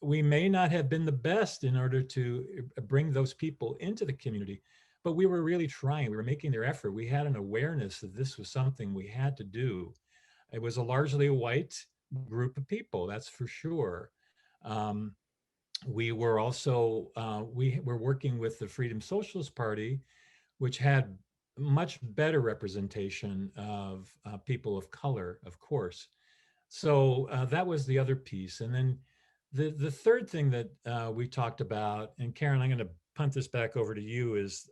Speaker 4: we may not have been the best in order to bring those people into the community, but we were really trying. We were making their effort. We had an awareness that this was something we had to do. It was a largely white group of people, that's for sure. We were also, we were working with the Freedom Socialist Party, which had much better representation of people of color, of course. So that was the other piece. And then the third thing that we talked about, and Karen, I'm going to punt this back over to you, is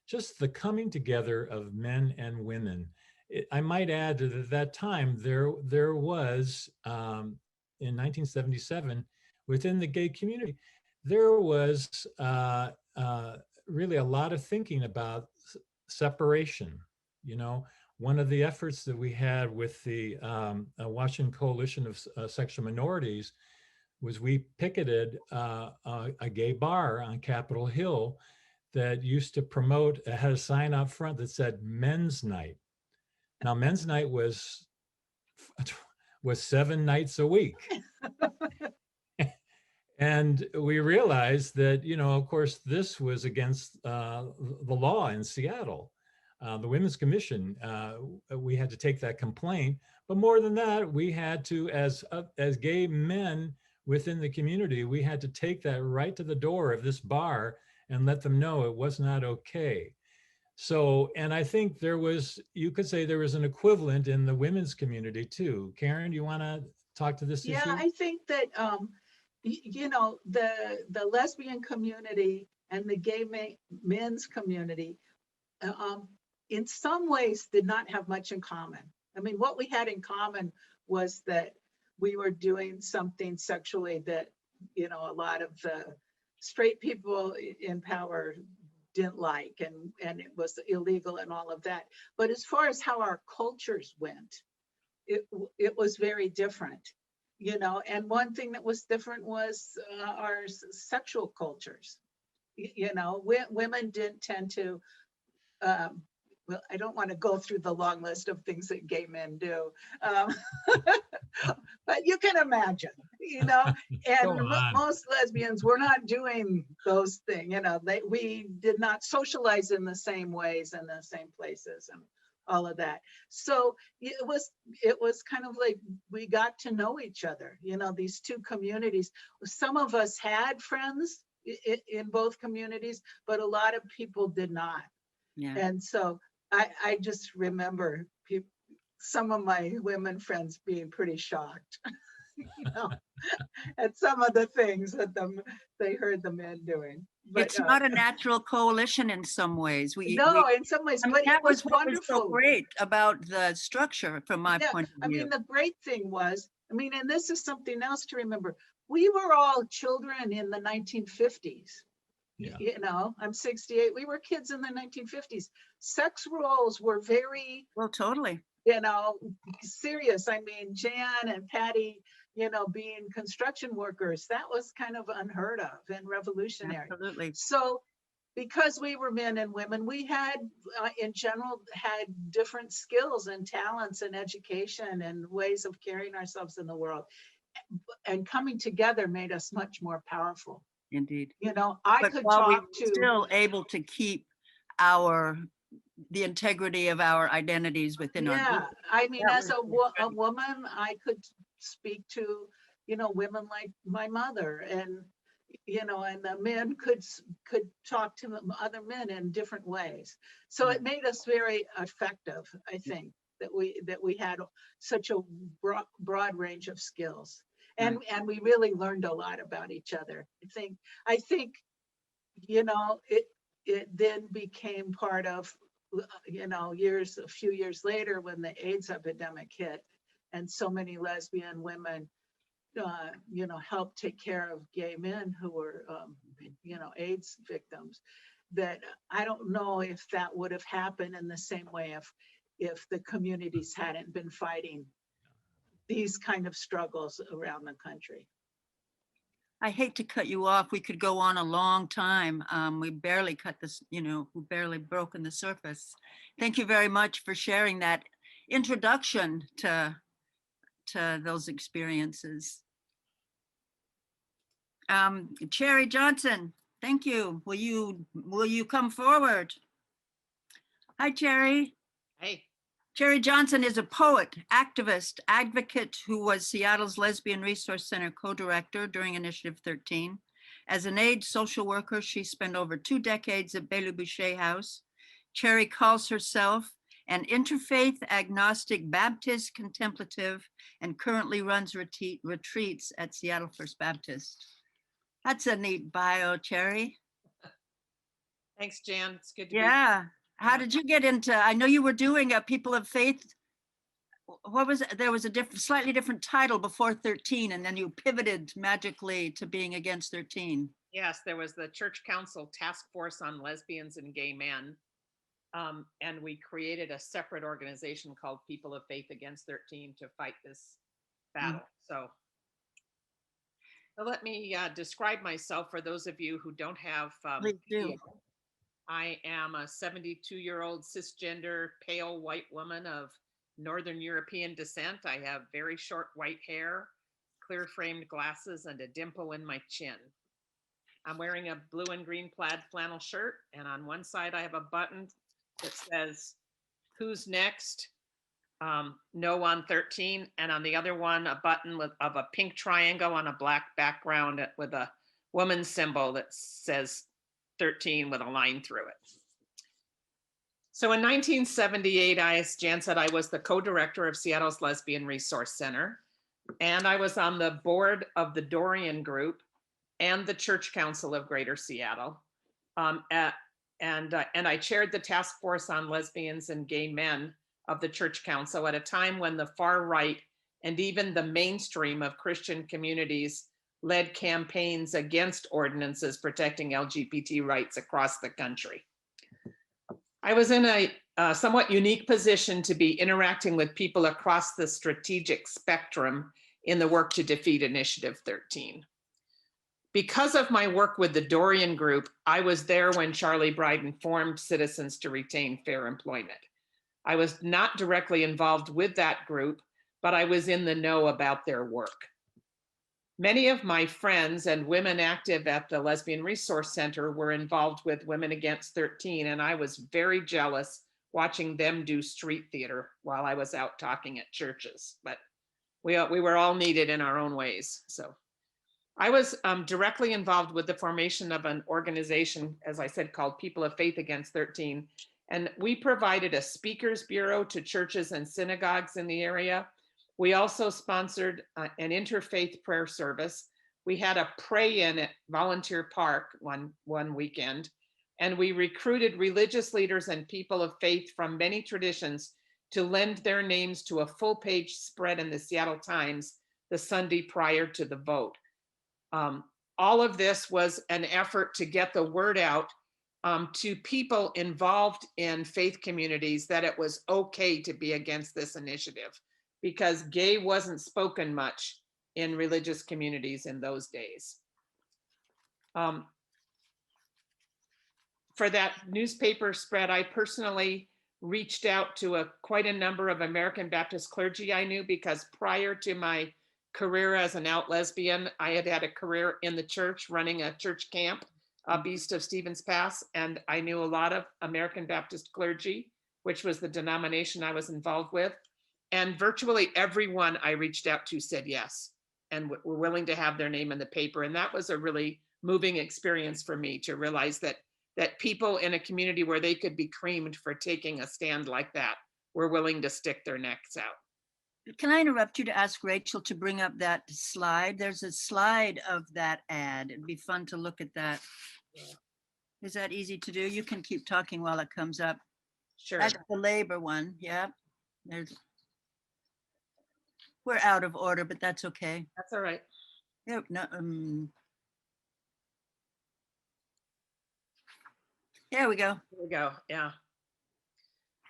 Speaker 4: just the coming together of men and women. I might add that at that time, there was, in 1977, within the gay community, there was really a lot of thinking about separation. You know, one of the efforts that we had with the Washington Coalition of Sexual Minorities was we picketed a gay bar on Capitol Hill that used to promote, had a sign out front that said Men's Night. Now, Men's Night was 7 nights a week. And we realized that, you know, of course, this was against the law in Seattle. The Women's Commission, we had to take that complaint. But more than that, we had to, as gay men within the community, we had to take that right to the door of this bar and let them know it was not okay. So, and I think there was, you could say there was an equivalent in the women's community too. Karen, do you want to talk to this issue?
Speaker 9: Yeah, I think that, you know, the lesbian community and the gay men's community, in some ways did not have much in common. I mean, what we had in common was that we were doing something sexually that, you know, a lot of the straight people in power didn't like, and it was illegal and all of that. But as far as how our cultures went, it was very different, you know. And one thing that was different was our sexual cultures. You know, women didn't tend to, well, I don't want to go through the long list of things that gay men do, but you can imagine, you know, and most lesbians were not doing those things, you know, we did not socialize in the same ways and the same places and all of that. So it was kind of like we got to know each other, you know, these two communities. Some of us had friends in both communities, but a lot of people did not. Yeah. And so I just remember some of my women friends being pretty shocked, you know, at some of the things that they heard the men doing. But,
Speaker 3: it's not a natural coalition in some ways.
Speaker 9: In some ways,
Speaker 3: I mean,
Speaker 9: but
Speaker 3: that
Speaker 9: it was wonderful.
Speaker 3: So great about the structure from my point of view.
Speaker 9: I mean, the great thing was, I mean, and this is something else to remember, we were all children in the 1950s. Yeah. You know, I'm 68. We were kids in the 1950s. Sex roles were very,
Speaker 3: well, totally,
Speaker 9: you know, serious. I mean, Jan and Patty, you know, being construction workers, that was kind of unheard of and revolutionary.
Speaker 3: Absolutely.
Speaker 9: So because we were men and women, we had, in general, had different skills and talents and education and ways of carrying ourselves in the world. And coming together made us much more powerful.
Speaker 3: Indeed.
Speaker 9: You know, I
Speaker 3: But
Speaker 9: could
Speaker 3: while we
Speaker 9: talk
Speaker 3: were
Speaker 9: to,
Speaker 3: still able to keep the integrity of our identities within our
Speaker 9: yeah,
Speaker 3: group.
Speaker 9: I mean,
Speaker 3: That
Speaker 9: as
Speaker 3: was
Speaker 9: a woman, I could speak to, you know, women like my mother, and, you know, and the men could talk to other men in different ways. So it made us very effective, I think, that we had such a broad range of skills. And we really learned a lot about each other. I think, you know, it then became part of, you know, a few years later when the AIDS epidemic hit, and so many lesbian women, you know, helped take care of gay men who were, you know, AIDS victims, that I don't know if that would have happened in the same way if the communities hadn't been fighting these kind of struggles around the country.
Speaker 3: I hate to cut you off. We could go on a long time. We barely cut this, you know, we barely broken the surface. Thank you very much for sharing that introduction to those experiences. Cherry Johnson, thank you. Will you come forward? Hi, Cherry.
Speaker 10: Hey.
Speaker 3: Cherry Johnson is a poet, activist, advocate who was Seattle's Lesbian Resource Center co-director during Initiative 13. As an AIDS social worker, she spent over 2 decades at Belle-Boucher House. Cherry calls herself an interfaith agnostic Baptist contemplative and currently runs retreats at Seattle First Baptist. That's a neat bio, Cherry.
Speaker 10: Thanks, Jan. It's good to be.
Speaker 3: Yeah. How did you get into, I know you were doing a People of Faith. What was it? There was a slightly different title before 13, and then you pivoted magically to being against 13.
Speaker 10: Yes, there was the Church Council Task Force on Lesbians and Gay Men. And we created a separate organization called People of Faith Against 13 to fight this battle. So let me describe myself for those of you who don't have video. I am a 72-year-old cisgender, pale white woman of Northern European descent. I have very short white hair, clear framed glasses, and a dimple in my chin. I'm wearing a blue and green plaid flannel shirt, and on one side I have a button that says, "Who's next? No on 13," and on the other one, a button of a pink triangle on a black background with a woman's symbol that says 13 with a line through it. So in 1978, as Jan said, I was the co-director of Seattle's Lesbian Resource Center, and I was on the board of the Dorian Group and the Church Council of Greater Seattle. And I chaired the task force on lesbians and gay men of the Church Council at a time when the far right and even the mainstream of Christian communities led campaigns against ordinances protecting LGBT rights across the country. I was in a somewhat unique position to be interacting with people across the strategic spectrum in the work to defeat Initiative 13. Because of my work with the Dorian Group, I was there when Charlie Bryden formed Citizens to Retain Fair Employment. I was not directly involved with that group, but I was in the know about their work. Many of my friends and women active at the Lesbian Resource Center were involved with Women Against 13, and I was very jealous watching them do street theater while I was out talking at churches. But we were all needed in our own ways. So I was directly involved with the formation of an organization, as I said, called People of Faith Against 13. And we provided a speakers bureau to churches and synagogues in the area. We also sponsored an interfaith prayer service. We had a pray-in at Volunteer Park one weekend, and we recruited religious leaders and people of faith from many traditions to lend their names to a full-page spread in the Seattle Times the Sunday prior to the vote. All of this was an effort to get the word out to people involved in faith communities that it was okay to be against this initiative, because gay wasn't spoken much in religious communities in those days. for that newspaper spread, I personally reached out to quite a number of American Baptist clergy I knew, because prior to my career as an out lesbian, I had had a career in the church running a church camp up east of Stevens Pass, and I knew a lot of American Baptist clergy, which was the denomination I was involved with. And virtually everyone I reached out to said yes, and were willing to have their name in the paper. And that was a really moving experience for me, to realize that people in a community where they could be creamed for taking a stand like that were willing to stick their necks out.
Speaker 3: Can I interrupt you to ask Rachel to bring up that slide? There's a slide of that ad. It'd be fun to look at that. Is that easy to do? You can keep talking while it comes up.
Speaker 10: Sure.
Speaker 3: That's the labor one. Yeah. We're out of order, but that's okay.
Speaker 10: That's all right.
Speaker 3: Yeah, no, there we go.
Speaker 10: There we go. Yeah.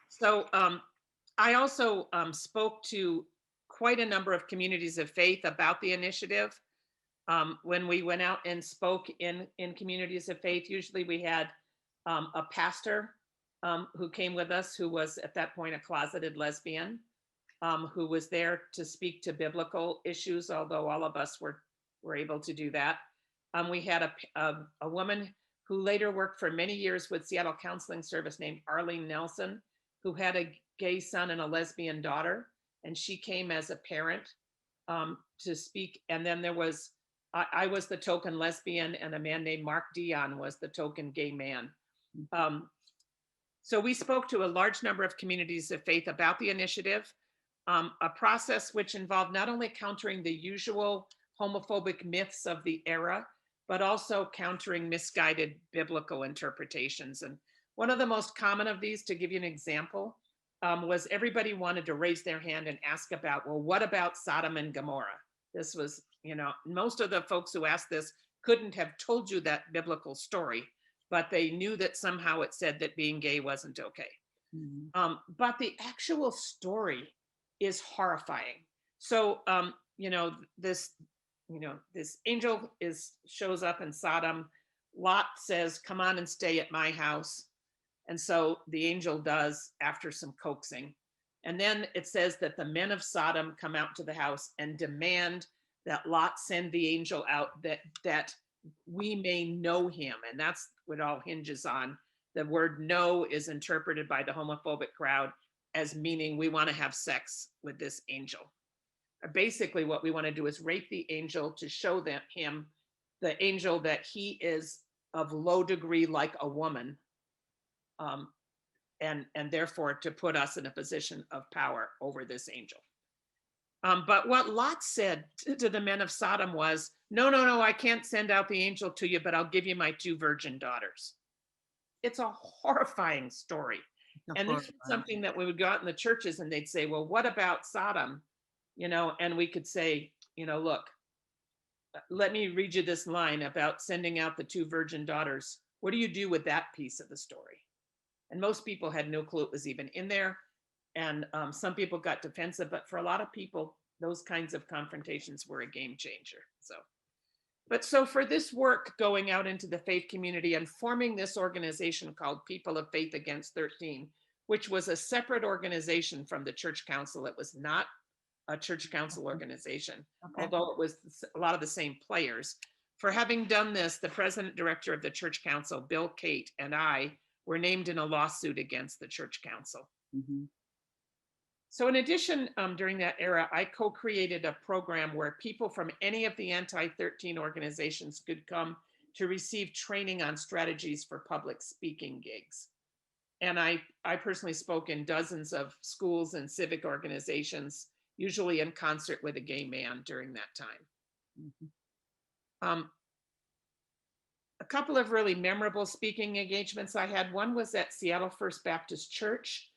Speaker 10: So I also spoke to quite a number of communities of faith about the initiative. When we went out and spoke in communities of faith, usually we had a pastor who came with us, who was at that point a closeted lesbian, who was there to speak to biblical issues, although all of us were able to do that. We had a woman who later worked for many years with Seattle Counseling Service named Arlene Nelson, who had a gay son and a lesbian daughter, and she came as a parent to speak. And then there was, I was the token lesbian, and a man named Mark Dion was the token gay man. So we spoke to a large number of communities of faith about the initiative, a process which involved not only countering the usual homophobic myths of the era, but also countering misguided biblical interpretations. And one of the most common of these, to give you an example, was everybody wanted to raise their hand and ask about, well, what about Sodom and Gomorrah? This was, most of the folks who asked this couldn't have told you that biblical story, but they knew that somehow it said that being gay wasn't okay. Mm-hmm. But the actual story is horrifying. So, this angel shows up in Sodom. Lot says, come on and stay at my house. And so the angel does, after some coaxing. And then it says that the men of Sodom come out to the house and demand that Lot send the angel out, that we may know him. And that's what it all hinges on. The word know is interpreted by the homophobic crowd as meaning we want to have sex with this angel. Basically, what we want to do is rape the angel to show the angel, that he is of low degree like a woman, and therefore to put us in a position of power over this angel. But what Lot said to the men of Sodom was, no, I can't send out the angel to you, but I'll give you my 2 virgin daughters. It's a horrifying story. And this is something that we would go out in the churches and they'd say, well, what about Sodom? And we could say, look, let me read you this line about sending out the 2 virgin daughters. What do you do with that piece of the story? And most people had no clue it was even in there. And some people got defensive, but for a lot of people, those kinds of confrontations were a game changer. So for this work going out into the faith community and forming this organization called People of Faith Against 13, which was a separate organization from the church council. It was not a church council organization, although it was a lot of the same players. For having done this, the president director of the church council, Bill Cate, and I were named in a lawsuit against the church council. Mm-hmm. So in addition, during that era, I co-created a program where people from any of the anti-13 organizations could come to receive training on strategies for public speaking gigs. And I personally spoke in dozens of schools and civic organizations, usually in concert with a gay man during that time. Mm-hmm. A couple of really memorable speaking engagements I had. One was at Seattle First Baptist Church,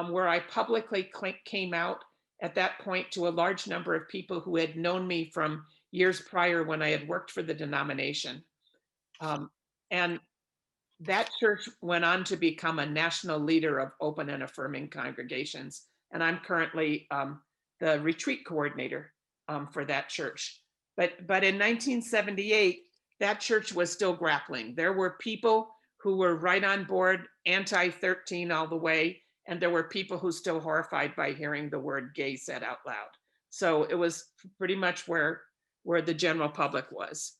Speaker 10: where I publicly came out at that point to a large number of people who had known me from years prior when I had worked for the denomination. And that church went on to become a national leader of open and affirming congregations. And I'm currently the retreat coordinator for that church. But in 1978, that church was still grappling. There were people who were right on board, anti-13 all the way, and there were people who still horrified by hearing the word gay said out loud. So it was pretty much where the general public was.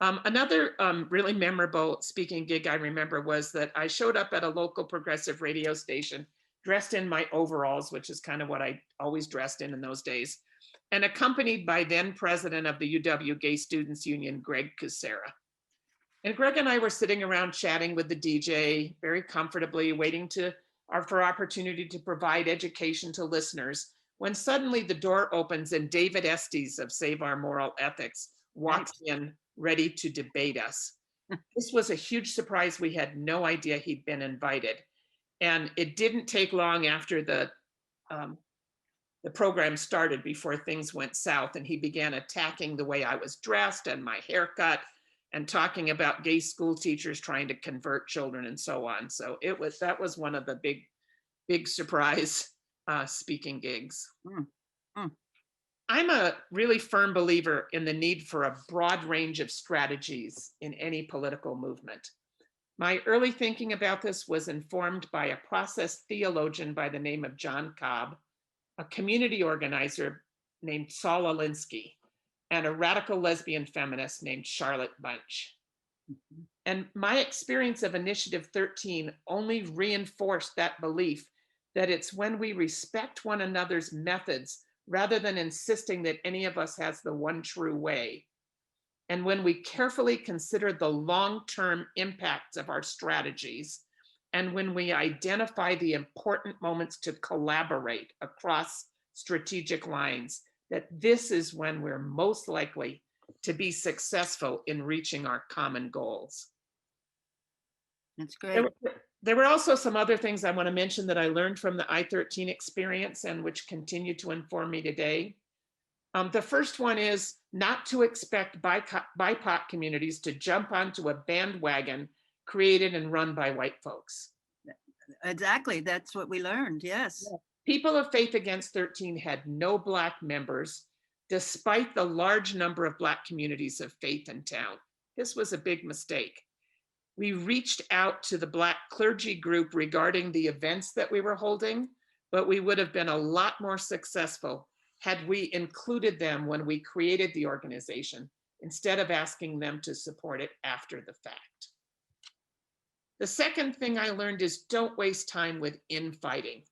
Speaker 10: Another really memorable speaking gig I remember was that I showed up at a local progressive radio station dressed in my overalls, which is kind of what I always dressed in those days, and accompanied by then president of the UW Gay Students Union, Greg Kucera. And Greg and I were sitting around chatting with the DJ very comfortably, waiting for opportunity to provide education to listeners, when suddenly the door opens and David Estes of Save Our Moral Ethics walks in, ready to debate us. This was a huge surprise. We had no idea he'd been invited. And it didn't take long after the program started before things went south, and he began attacking the way I was dressed and my haircut, and talking about gay school teachers trying to convert children and so on. So that was one of the big surprise speaking gigs. I'm a really firm believer in the need for a broad range of strategies in any political movement. My early thinking about this was informed by a process theologian by the name of John Cobb, a community organizer named Saul Alinsky, and a radical lesbian feminist named Charlotte Bunch. And my experience of Initiative 13 only reinforced that belief that it's when we respect one another's methods rather than insisting that any of us has the one true way, and when we carefully consider the long-term impacts of our strategies, and when we identify the important moments to collaborate across strategic lines, that this is when we're most likely to be successful in reaching our common goals.
Speaker 3: That's great.
Speaker 10: There were also some other things I want to mention that I learned from the I-13 experience and which continue to inform me today. The first one is not to expect BIPOC communities to jump onto a bandwagon created and run by white folks.
Speaker 3: Exactly, that's what we learned, yes.
Speaker 10: Yeah. People of Faith Against 13 had no Black members, despite the large number of Black communities of faith in town. This was a big mistake. We reached out to the Black clergy group regarding the events that we were holding, but we would have been a lot more successful had we included them when we created the organization, instead of asking them to support it after the fact. The second thing I learned is don't waste time with infighting.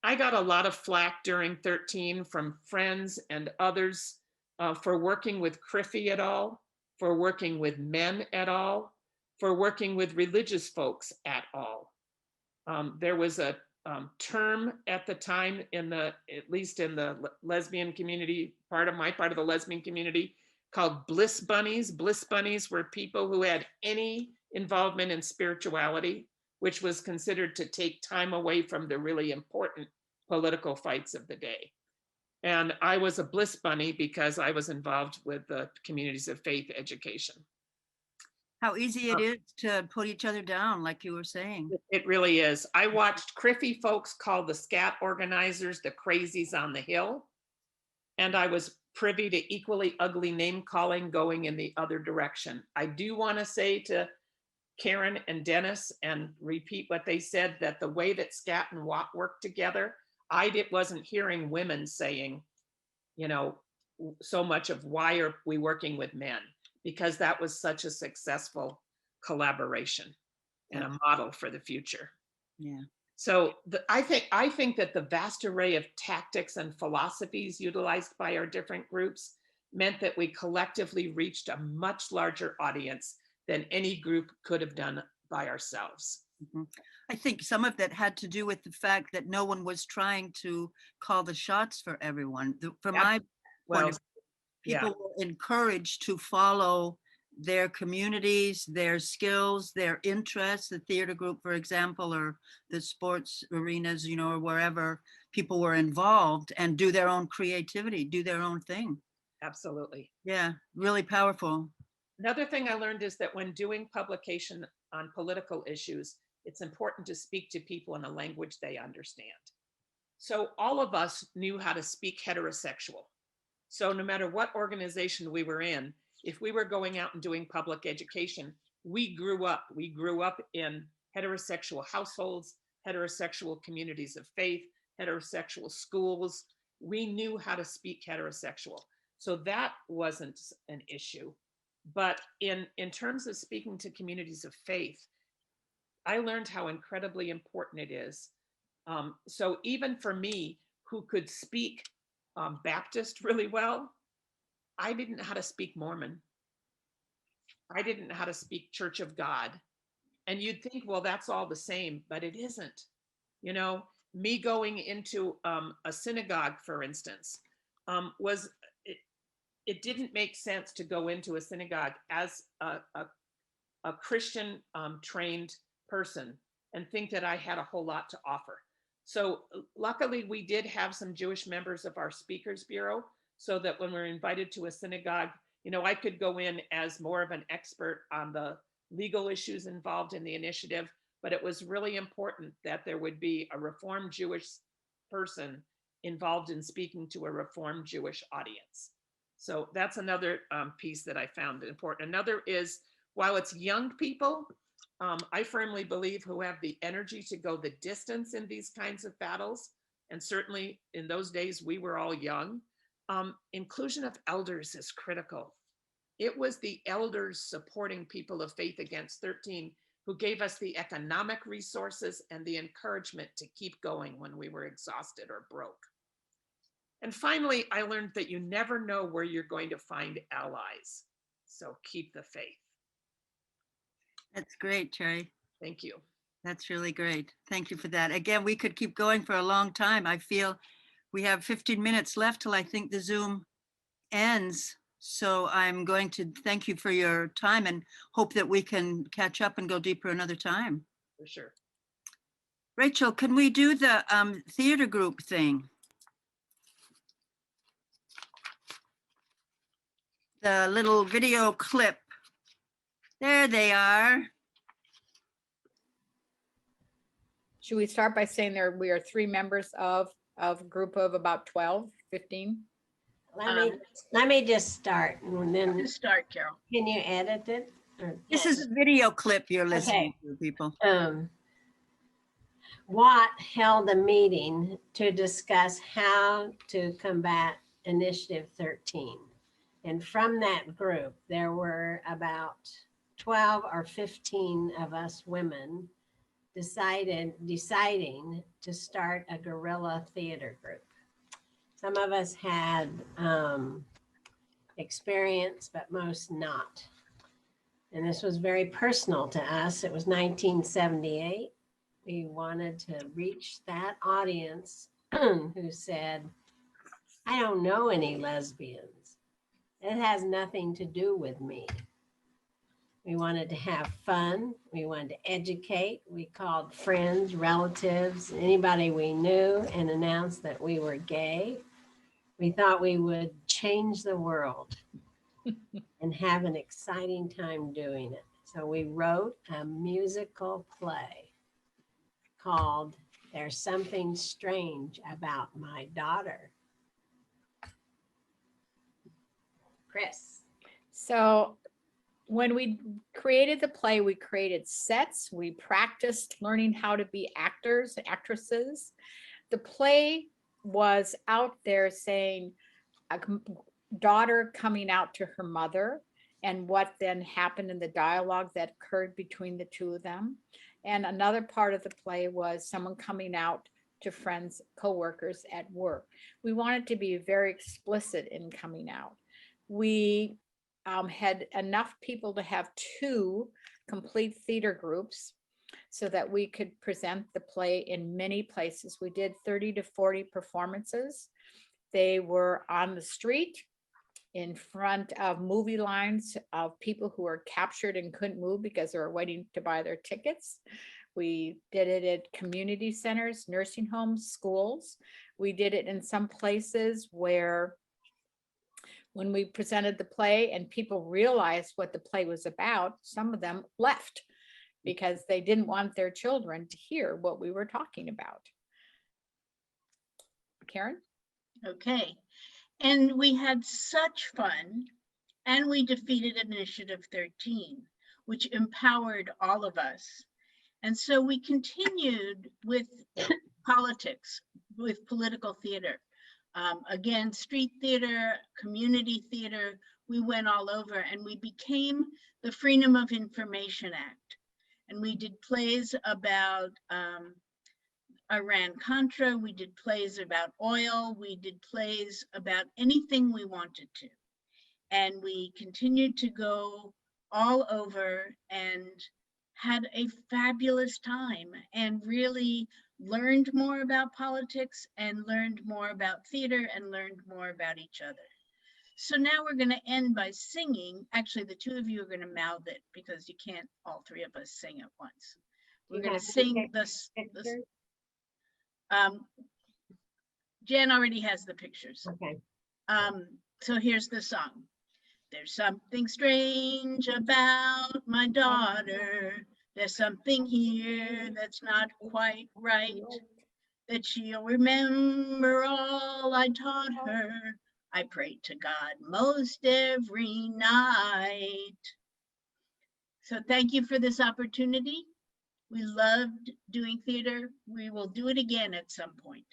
Speaker 10: I got a lot of flack during 13 from friends and others for working with CRIFI at all, for working with men at all, for working with religious folks at all. There was a term at the time at least in the lesbian community, part of the lesbian community, called bliss bunnies. Bliss bunnies were people who had any involvement in spirituality, which was considered to take time away from the really important political fights of the day. And I was a bliss bunny because I was involved with the communities of faith education.
Speaker 3: How easy it is to put each other down, like you were saying.
Speaker 10: It really is. I watched CRIFI folks call the SCAT organizers the crazies on the hill. And I was privy to equally ugly name calling going in the other direction. I do want to say to Karen and Dennis and repeat what they said, that the way that SCAT and WAT work together, I wasn't hearing women saying, so much of why are we working with men? Because that was such a successful collaboration and a model for the future.
Speaker 3: Yeah.
Speaker 10: So I think that the vast array of tactics and philosophies utilized by our different groups meant that we collectively reached a much larger audience than any group could have done by ourselves.
Speaker 3: Mm-hmm. I think some of that had to do with the fact that no one was trying to call the shots for everyone. From my point of view, people were encouraged to follow their communities, their skills, their interests, the theater group, for example, or the sports arenas, or wherever people were involved, and do their own creativity, do their own thing.
Speaker 10: Absolutely.
Speaker 3: Yeah, really powerful.
Speaker 10: Another thing I learned is that when doing publication on political issues, it's important to speak to people in a language they understand. So all of us knew how to speak heterosexual. So no matter what organization we were in, if we were going out and doing public education, we grew up in heterosexual households, heterosexual communities of faith, heterosexual schools. We knew how to speak heterosexual. So that wasn't an issue. But in terms of speaking to communities of faith, I learned how incredibly important it is. So even for me, who could speak Baptist really well, I didn't know how to speak Mormon. I didn't know how to speak Church of God. And you'd think, well, that's all the same, but it isn't. You know, me going into a synagogue, for instance, it didn't make sense to go into a synagogue as a Christian trained person and think that I had a whole lot to offer. So luckily we did have some Jewish members of our speakers bureau, so that when we're invited to a synagogue, you know, I could go in as more of an expert on the legal issues involved in the initiative, but it was really important that there would be a Reformed Jewish person involved in speaking to a Reformed Jewish audience. So that's another piece that I found important. Another is, while it's young people, I firmly believe, who have the energy to go the distance in these kinds of battles, and certainly in those days we were all young, inclusion of elders is critical. It was the elders supporting people of faith against 13 who gave us the economic resources and the encouragement to keep going when we were exhausted or broke. And finally, I learned that you never know where you're going to find allies. So keep the faith.
Speaker 3: That's great, Cherry.
Speaker 10: Thank you.
Speaker 3: That's really great. Thank you for that. Again, we could keep going for a long time. I feel we have 15 minutes left till I think the Zoom ends. So I'm going to thank you for your time and hope that we can catch up and go deeper another time.
Speaker 10: For sure.
Speaker 3: Rachel, can we do the theater group thing? The little video clip. There they are.
Speaker 11: Should we start by saying we are 3 members of a group of about 12, 15?
Speaker 6: Let me just start and then
Speaker 9: Just start, Carol.
Speaker 6: can you edit it?
Speaker 3: This is a video clip you're listening to, people.
Speaker 6: Watt held a meeting to discuss how to combat Initiative 13. And from that group, there were about 12 or 15 of us women deciding to start a guerrilla theater group. Some of us had experience, but most not. And this was very personal to us. It was 1978. We wanted to reach that audience who said, I don't know any lesbians. It has nothing to do with me. We wanted to have fun. We wanted to educate. We called friends, relatives, anybody we knew, and announced that we were gay. We thought we would change the world and have an exciting time doing it. So we wrote a musical play called There's Something Strange About My Daughter. Chris.
Speaker 11: So when we created the play, we created sets. We practiced learning how to be actors, actresses. The play was out there saying a daughter coming out to her mother and what then happened in the dialogue that occurred between the two of them. And another part of the play was someone coming out to friends, coworkers at work. We wanted to be very explicit in coming out. We had enough people to have 2 complete theater groups so that we could present the play in many places. We did 30 to 40 performances. They were on the street, in front of movie lines of people who were captured and couldn't move because they were waiting to buy their tickets. We did it at community centers, nursing homes, schools. We did it in some places where when we presented the play and people realized what the play was about, some of them left because they didn't want their children to hear what we were talking about. Karen?
Speaker 12: Okay. And we had such fun, and we defeated Initiative 13. which empowered all of us. And so we continued with politics, with political theater. Again, street theater, community theater, we went all over, and we became the Freedom of Information Act. And we did plays about Iran-Contra, we did plays about oil, we did plays about anything we wanted to. And we continued to go all over and had a fabulous time and really learned more about politics and learned more about theater and learned more about each other. So now we're going to end by singing. Actually, the two of you are going to mouth it because you can't all three of us sing at once. We're going to sing this. Jen already has the pictures.
Speaker 6: Okay.
Speaker 12: So here's the song. There's something strange about my daughter. There's something here that's not quite right. That she'll remember all I taught her. I pray to God most every night. So thank you for this opportunity. We loved doing theater. We will do it again at some point.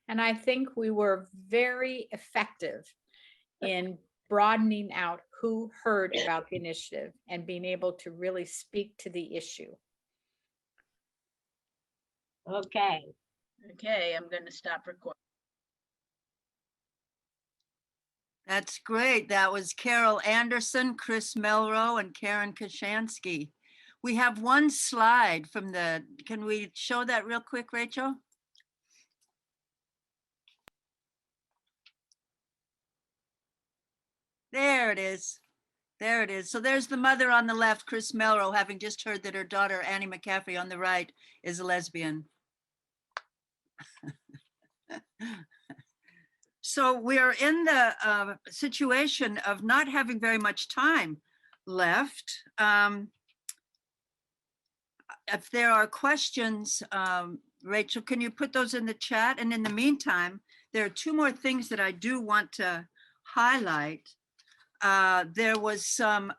Speaker 11: And I think we were very effective in broadening out who heard about the initiative and being able to really speak to the issue.
Speaker 6: Okay.
Speaker 12: Okay, I'm going to stop recording.
Speaker 3: That's great. That was Carol Anderson, Chris Melro, and Karen Kashansky. We have one slide from the, can we show that real quick, Rachel? There it is. There it is. So there's the mother on the left, Chris Melro, having just heard that her daughter, Annie McCaffrey, on the right, is a lesbian. So we are in the situation of not having very much time left. If there are questions, Rachel, can you put those in the chat? And in the meantime, there are two more things that I do want to highlight. There was some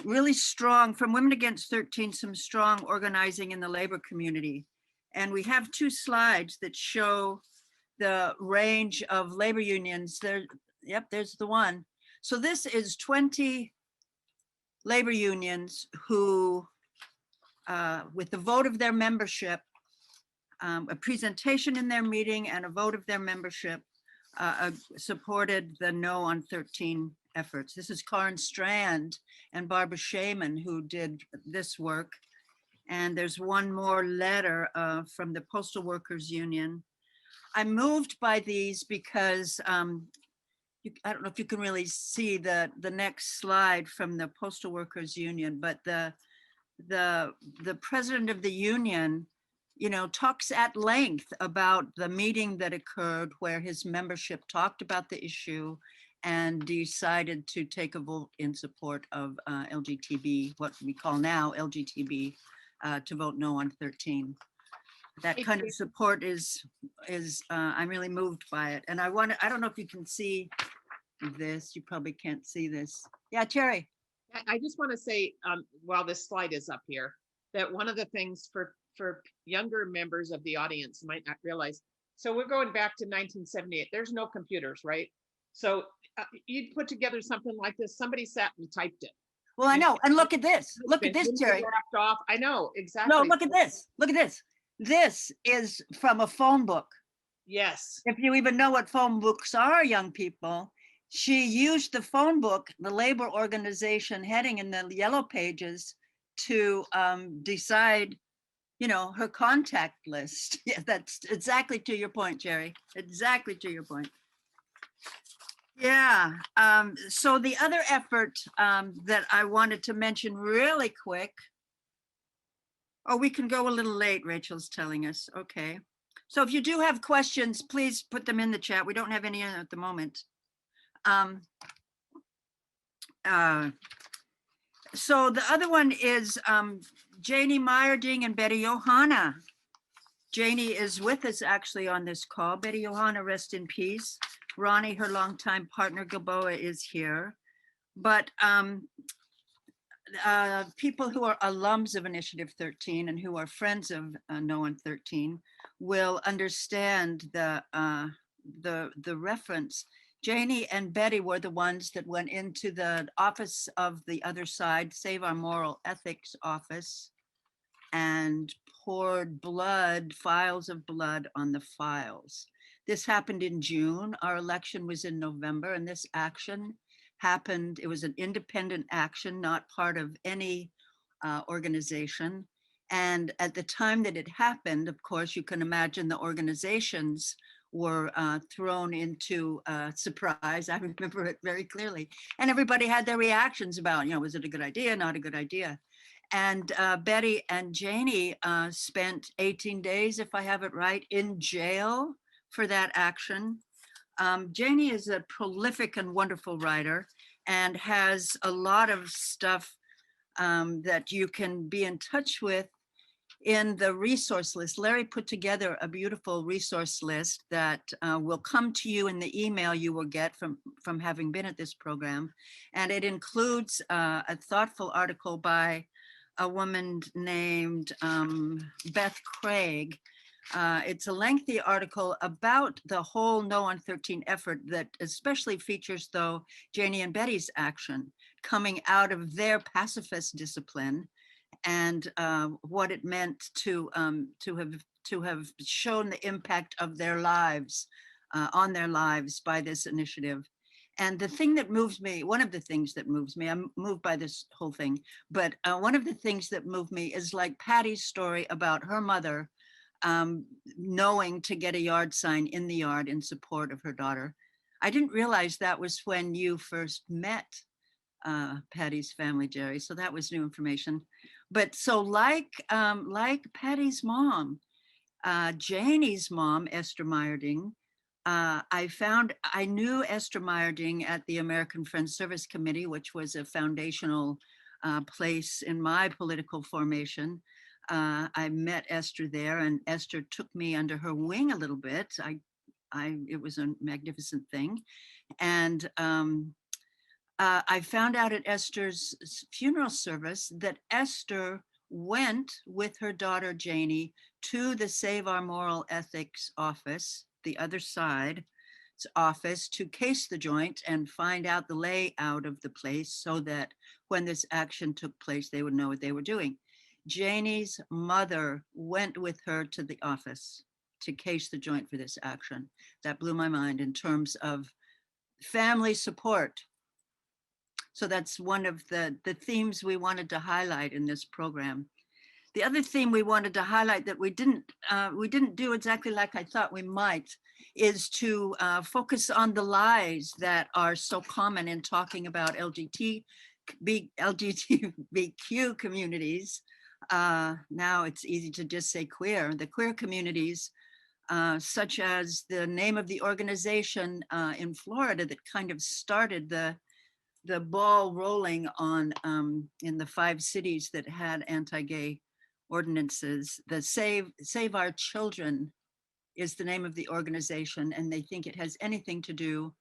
Speaker 3: really strong, from Women Against 13, some strong organizing in the labor community. And we have two slides that show the range of labor unions. There, yep, there's the one. So this is 20 labor unions who, with the vote of their membership, a presentation in their meeting and a vote of their membership, supported the No on 13 efforts. This is Karen Strand and Barbara Shaman who did this work. And there's one more letter from the Postal Workers Union. I'm moved by these because I don't know if you can really see the next slide from the Postal Workers Union, but the president of the union, you know, talks at length about the meeting that occurred where his membership talked about the issue and decided to take a vote in support of LGTB, what we call now LGTB, to vote no on 13. That kind of support is I'm really moved by it. And I don't know if you can see this. You probably can't see this. Yeah, Terry.
Speaker 10: I just want to say, while this slide is up here, that one of the things for younger members of the audience might not realize, so we're going back to 1978. There's no computers, right? So you'd put together something like this. Somebody sat and typed it.
Speaker 3: Well, I know. And look at this. Look at this, Terry.
Speaker 10: Off. I know, exactly.
Speaker 3: No, look at this. Look at this. This is from a phone book.
Speaker 10: Yes.
Speaker 3: If you even know what phone books are, young people, she used the phone book, the labor organization heading in the yellow pages to decide, you know, her contact list. Yeah, that's exactly to your point, Jerry. Exactly to your point. Yeah. So the other effort that I wanted to mention really quick. Oh, we can go a little late, Rachel's telling us. Okay. So if you do have questions, please put them in the chat. We don't have any at the moment. So the other one is Janie Meyerding and Betty Johanna. Janie is with us actually on this call. Betty Johanna, rest in peace. Ronnie, her longtime partner, Gilboa, is here. But people who are alums of Initiative 13 and who are friends of No One 13 will understand the reference. Janie and Betty were the ones that went into the office of the other side, Save Our Moral Ethics office, and poured blood, files of blood on the files. This happened in June. Our election was in November, and this action happened. It was an independent action, not part of any organization. And at the time that it happened, of course, you can imagine the organizations were thrown into surprise. I remember it very clearly. And everybody had their reactions about, was it a good idea, not a good idea? And Betty and Janie spent 18 days, if I have it right, in jail for that action. Janie is a prolific and wonderful writer and has a lot of stuff that you can be in touch with in the resource list. Larry put together a beautiful resource list that will come to you in the email you will get from having been at this program. And it includes a thoughtful article by a woman named Beth Craig. It's a lengthy article about the whole No One 13 effort that especially features, though, Janie and Betty's action coming out of their pacifist discipline and what it meant to have shown the impact of their lives on their lives by this initiative. And the thing that moves me, one of the things that moves me, I'm moved by this whole thing, but one of the things that moved me is like Patty's story about her mother knowing to get a yard sign in the yard in support of her daughter. I didn't realize that was when you first met Patty's family, Jerry. So that was new information. But so like Patty's mom, Janie's mom, Esther Meyerding, I knew Esther Meyerding at the American Friends Service Committee, which was a foundational place in my political formation. I met Esther there, and Esther took me under her wing a little bit. It was a magnificent thing. And I found out at Esther's funeral service that Esther went with her daughter Janie to the Save Our Moral Ethics office, the other side's office, to case the joint and find out the layout of the place so that when this action took place, they would know what they were doing. Janie's mother went with her to the office to case the joint for this action. That blew my mind in terms of family support. So that's one of the themes we wanted to highlight in this program. The other theme we wanted to highlight that we didn't do exactly like I thought we might is to focus on the lies that are so common in talking about LGBTQ communities. Now it's easy to just say queer. The queer communities, such as the name of the organization in Florida that kind of started the ball rolling on in the 5 cities that had anti-gay ordinances. The Save Our Children is the name of the organization, and they think it has anything to do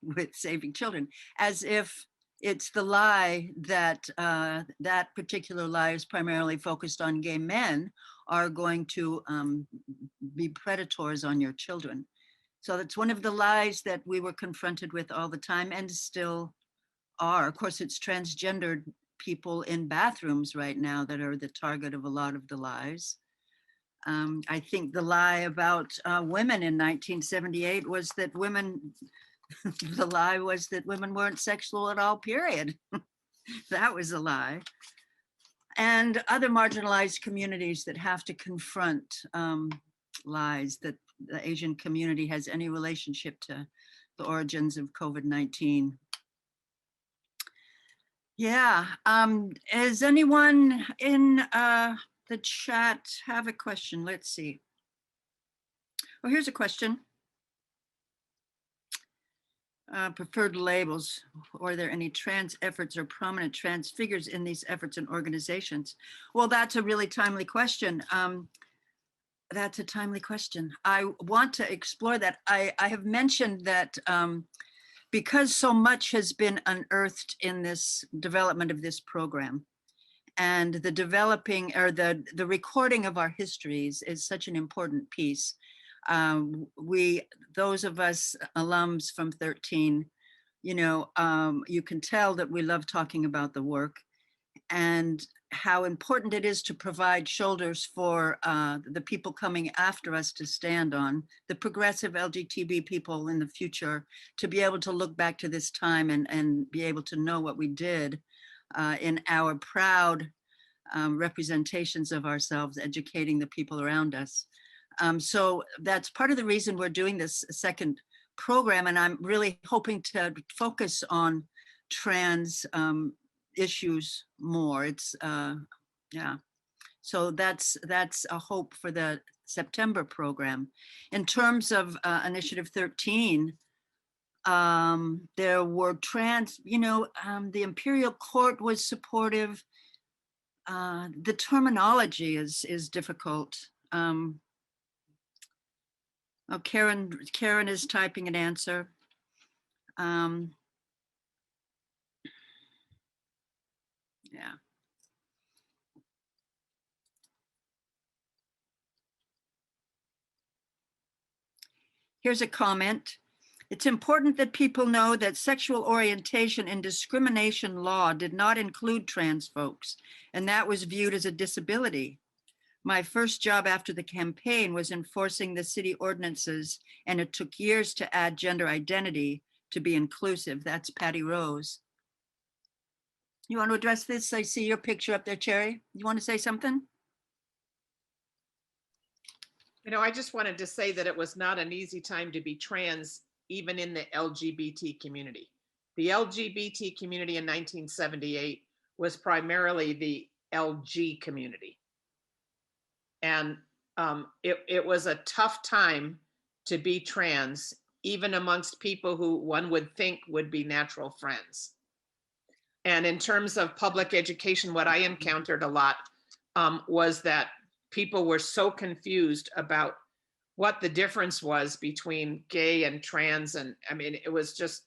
Speaker 3: with saving children, as if it's the lie that that particular lie is primarily focused on gay men are going to be predators on your children. So that's one of the lies that we were confronted with all the time and still are. Of course, it's transgendered people in bathrooms right now that are the target of a lot of the lies. I think the lie about women in 1978 was that the lie was that women weren't sexual at all, period. That was a lie. And other marginalized communities that have to confront lies that the Asian community has any relationship to the origins of COVID-19. Yeah, does anyone in the chat have a question? Let's see. Oh, here's a question. Preferred labels. Are there any trans efforts or prominent trans figures in these efforts and organizations? Well, that's a really timely question. That's a timely question. I want to explore that. I have mentioned that because so much has been unearthed in this development of this program, and the developing or the recording of our histories is such an important piece. Those of us alums from 13, you know, you can tell that we love talking about the work and how important it is to provide shoulders for the people coming after us to stand on, the progressive LGBT people in the future, to be able to look back to this time and be able to know what we did in our proud representations of ourselves, educating the people around us. So that's part of the reason we're doing this second program, and I'm really hoping to focus on trans issues more. It's yeah, so that's a hope for the September program. In terms of Initiative 13, there were trans, you know, the Imperial Court was supportive. The terminology is difficult. Oh, Karen is typing an answer. Yeah. Here's a comment. It's important that people know that sexual orientation and discrimination law did not include trans folks, and that was viewed as a disability. My first job after the campaign was enforcing the city ordinances, and it took years to add gender identity to be inclusive. That's Patty Rose. You want to address this? I see your picture up there, Cherry. You want to say something?
Speaker 10: You know, I just wanted to say that it was not an easy time to be trans, even in the LGBT community. The LGBT community in 1978 was primarily the LG community. And it was a tough time to be trans, even amongst people who one would think would be natural friends. And in terms of public education, what I encountered a lot was that people were so confused about what the difference was between gay and trans. And I mean, it was just,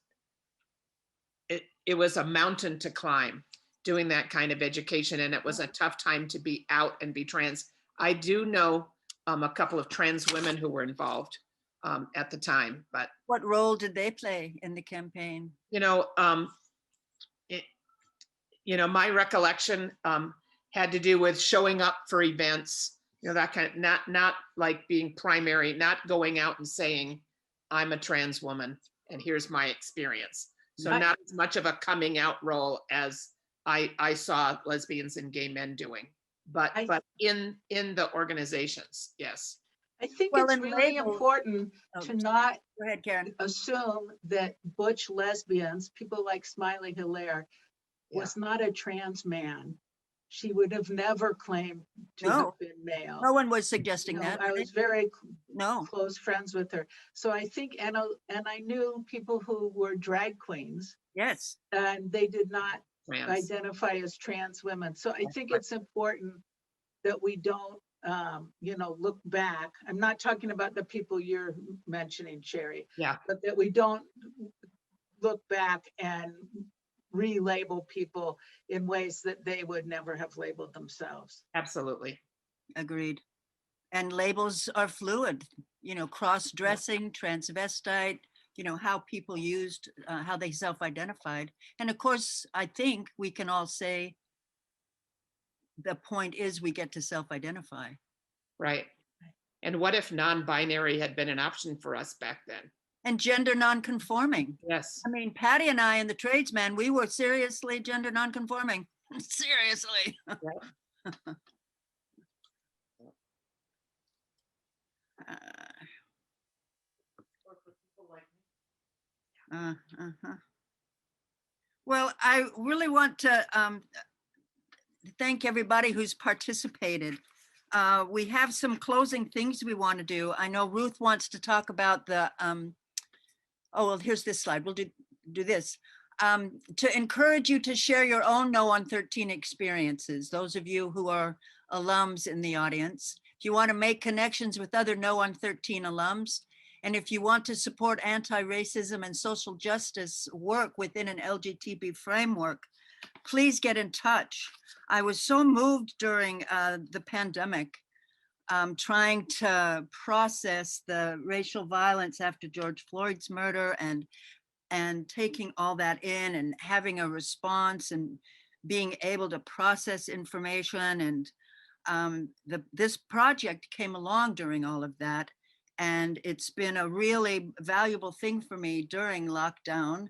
Speaker 10: it was a mountain to climb doing that kind of education. And it was a tough time to be out and be trans. I do know a couple of trans women who were involved at the time, but.
Speaker 3: What role did they play in the campaign?
Speaker 10: You know, my recollection had to do with showing up for events, you know, that kind of, not like being primary, not going out and saying, I'm a trans woman and here's my experience. So not as much of a coming out role as I saw lesbians and gay men doing, but in the organizations, yes.
Speaker 9: I think it's really important to not assume that butch lesbians, people like Smiley Hilaire, was not a trans man. She would have never claimed to have been male.
Speaker 3: No one was suggesting that.
Speaker 9: I was very close friends with her. So I think, and I knew people who were drag queens.
Speaker 3: Yes.
Speaker 9: And they did not identify as trans women. So I think it's important that we don't, look back. I'm not talking about the people you're mentioning, Sherry.
Speaker 10: Yeah.
Speaker 9: But that we don't look back and relabel people in ways that they would never have labeled themselves.
Speaker 10: Absolutely.
Speaker 3: Agreed. And labels are fluid, you know, cross-dressing, transvestite, you know, how people used, how they self-identified. And of course, I think we can all say the point is we get to self-identify.
Speaker 10: Right. And what if non-binary had been an option for us back then?
Speaker 3: And gender non-conforming.
Speaker 10: Yes.
Speaker 3: I mean, Patty and I and the tradesman, we were seriously gender non-conforming. Seriously. Well, I really want to thank everybody who's participated. We have some closing things we want to do. I know Ruth wants to talk about the oh, well, here's this slide. We'll do this. To encourage you to share your own No on 13 experiences, those of you who are alums in the audience. If you want to make connections with other No on 13 alums, And if you want to support anti-racism and social justice work within an LGBT framework, please get in touch. I was so moved during the pandemic, trying to process the racial violence after George Floyd's murder and taking all that in and having a response and being able to process information. And this project came along during all of that. And it's been a really valuable thing for me during lockdown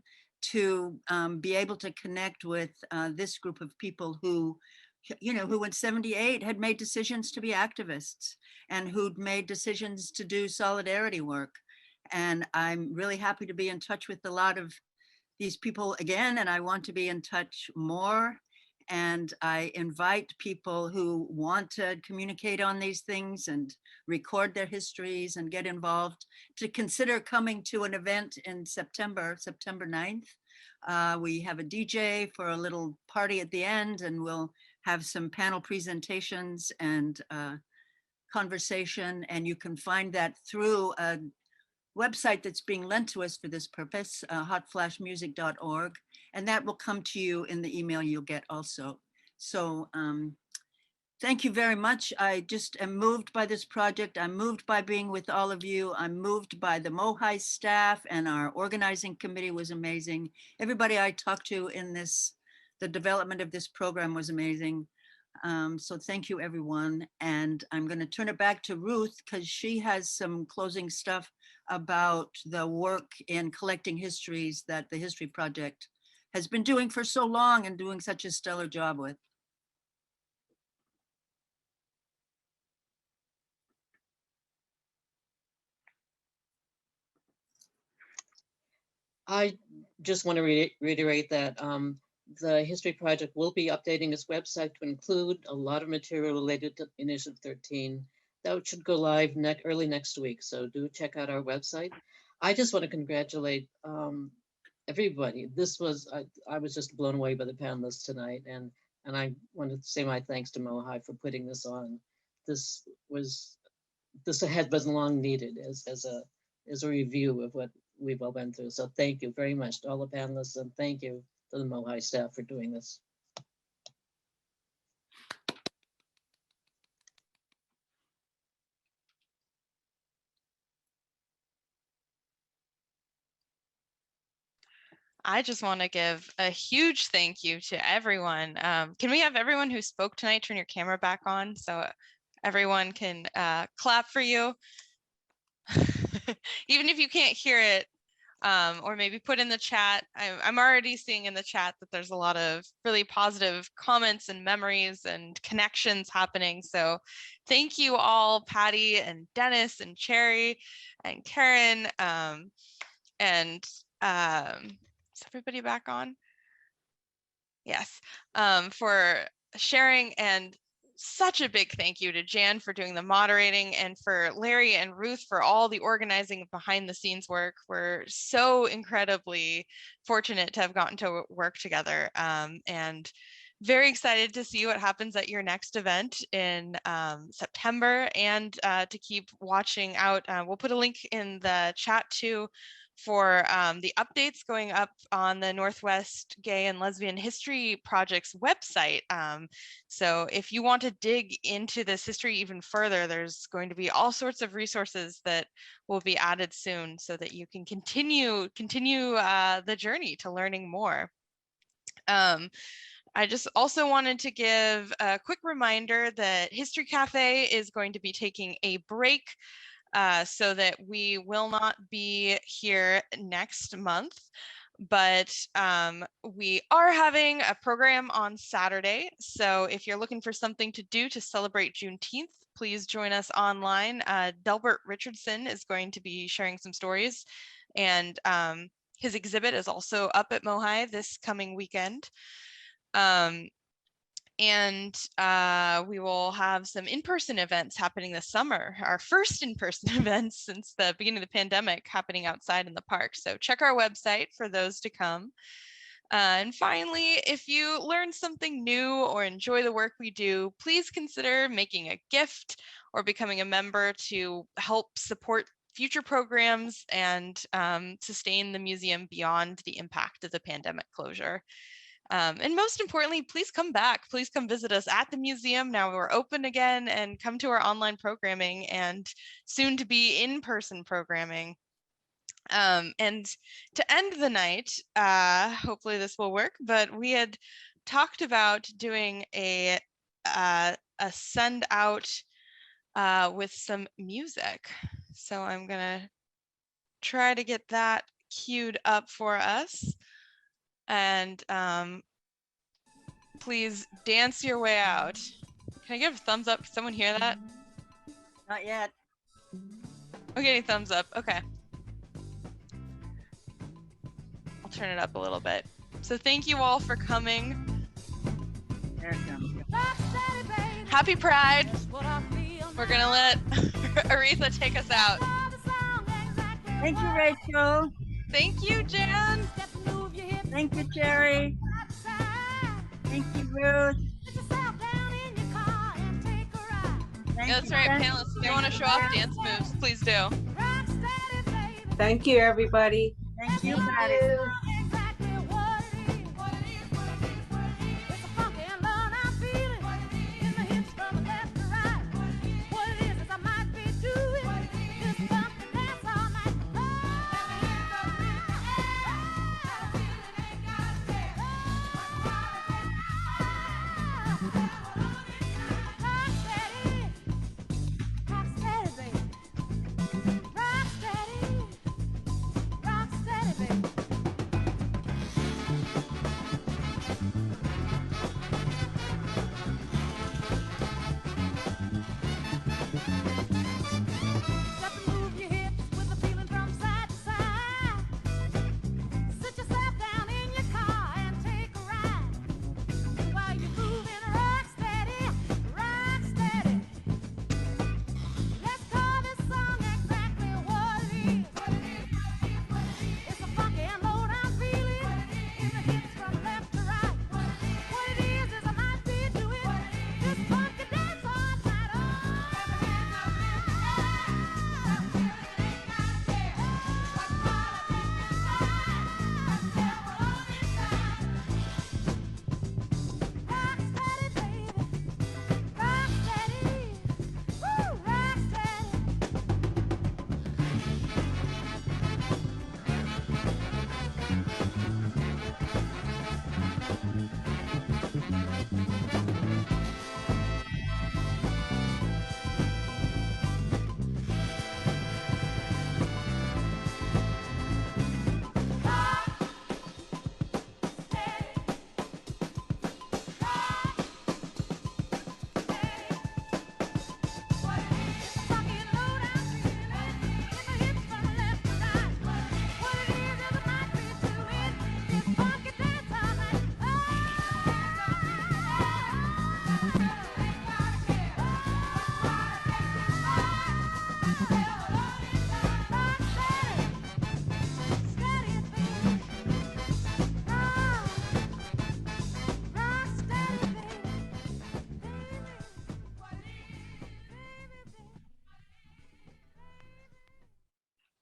Speaker 3: to be able to connect with this group of people who, who in '78 had made decisions to be activists and who'd made decisions to do solidarity work. And I'm really happy to be in touch with a lot of these people again, and I want to be in touch more. And I invite people who want to communicate on these things and record their histories and get involved to consider coming to an event in September 9th. We have a DJ for a little party at the end, and we'll have some panel presentations and conversation. And you can find that through a website that's being lent to us for this purpose, hotflashmusic.org, and that will come to you in the email you'll get also. So thank you very much. I just am moved by this project. I'm moved by being with all of you. I'm moved by the MOHAI staff, and our organizing committee was amazing. Everybody I talked to in the development of this program was amazing. So thank you, everyone. And I'm going to turn it back to Ruth because she has some closing stuff about the work in collecting histories that the History Project has been doing for so long and doing such a stellar job with.
Speaker 2: I just want to reiterate that the History Project will be updating its website to include a lot of material related to Initiative 13. That should go live early next week, so do check out our website. I just want to congratulate everybody. I was just blown away by the panelists tonight, and I want to say my thanks to MOHAI for putting this on. This had been long needed as a review of what we've all been through. So thank you very much to all the panelists, and thank you to the MOHAI staff for doing this.
Speaker 1: I just want to give a huge thank you to everyone. Can we have everyone who spoke tonight turn your camera back on so everyone can clap for you? Even if you can't hear it, or maybe put in the chat. I'm already seeing in the chat that there's a lot of really positive comments and memories and connections happening. So thank you all, Patty and Dennis and Cherry and Karen. Is everybody back on? Yes, for sharing, and such a big thank you to Jan for doing the moderating, and for Larry and Ruth for all the organizing behind the scenes work. We're so incredibly fortunate to have gotten to work together, and very excited to see what happens at your next event in September, and to keep watching out. We'll put a link in the chat too for the updates going up on the Northwest Gay and Lesbian History Project's website. So if you want to dig into this history even further, there's going to be all sorts of resources that will be added soon so that you can continue the journey to learning more. I just also wanted to give a quick reminder that History Cafe is going to be taking a break, so that we will not be here next month. But we are having a program on Saturday. So if you're looking for something to do to celebrate Juneteenth, please join us online. Delbert Richardson is going to be sharing some stories, and his exhibit is also up at MOHAI this coming weekend. And we will have some in-person events happening this summer, our first in-person events since the beginning of the pandemic, happening outside in the park. So check our website for those to come. And finally, if you learned something new or enjoy the work we do, please consider making a gift or becoming a member to help support future programs and sustain the museum beyond the impact of the pandemic closure. And most importantly, please come back. Please come visit us at the museum. Now we're open again, and come to our online programming and soon to be in-person programming. And to end the night, hopefully this will work, but we had talked about doing a send out with some music. So I'm gonna try to get that queued up for us. And please dance your way out. Can I give a thumbs up? Can someone hear that?
Speaker 3: Not yet.
Speaker 1: Okay, thumbs up. Okay. I'll turn it up a little bit. So thank you all for coming.
Speaker 3: There it comes.
Speaker 1: Happy Pride. We're gonna let Aretha take us out.
Speaker 3: Thank you, Rachel.
Speaker 1: Thank you, Jan.
Speaker 3: Thank you, Cherry. Thank you, Ruth. Thank
Speaker 1: That's
Speaker 3: you,
Speaker 1: right,
Speaker 3: Jen.
Speaker 1: panelists. If you want to show off dance moves, please do.
Speaker 5: Thank you, everybody.
Speaker 3: Thank you, Patty.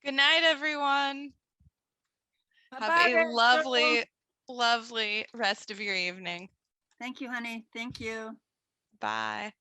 Speaker 1: Good night, everyone. Have a lovely, lovely rest of your evening.
Speaker 3: Thank you, honey. Thank you.
Speaker 1: Bye.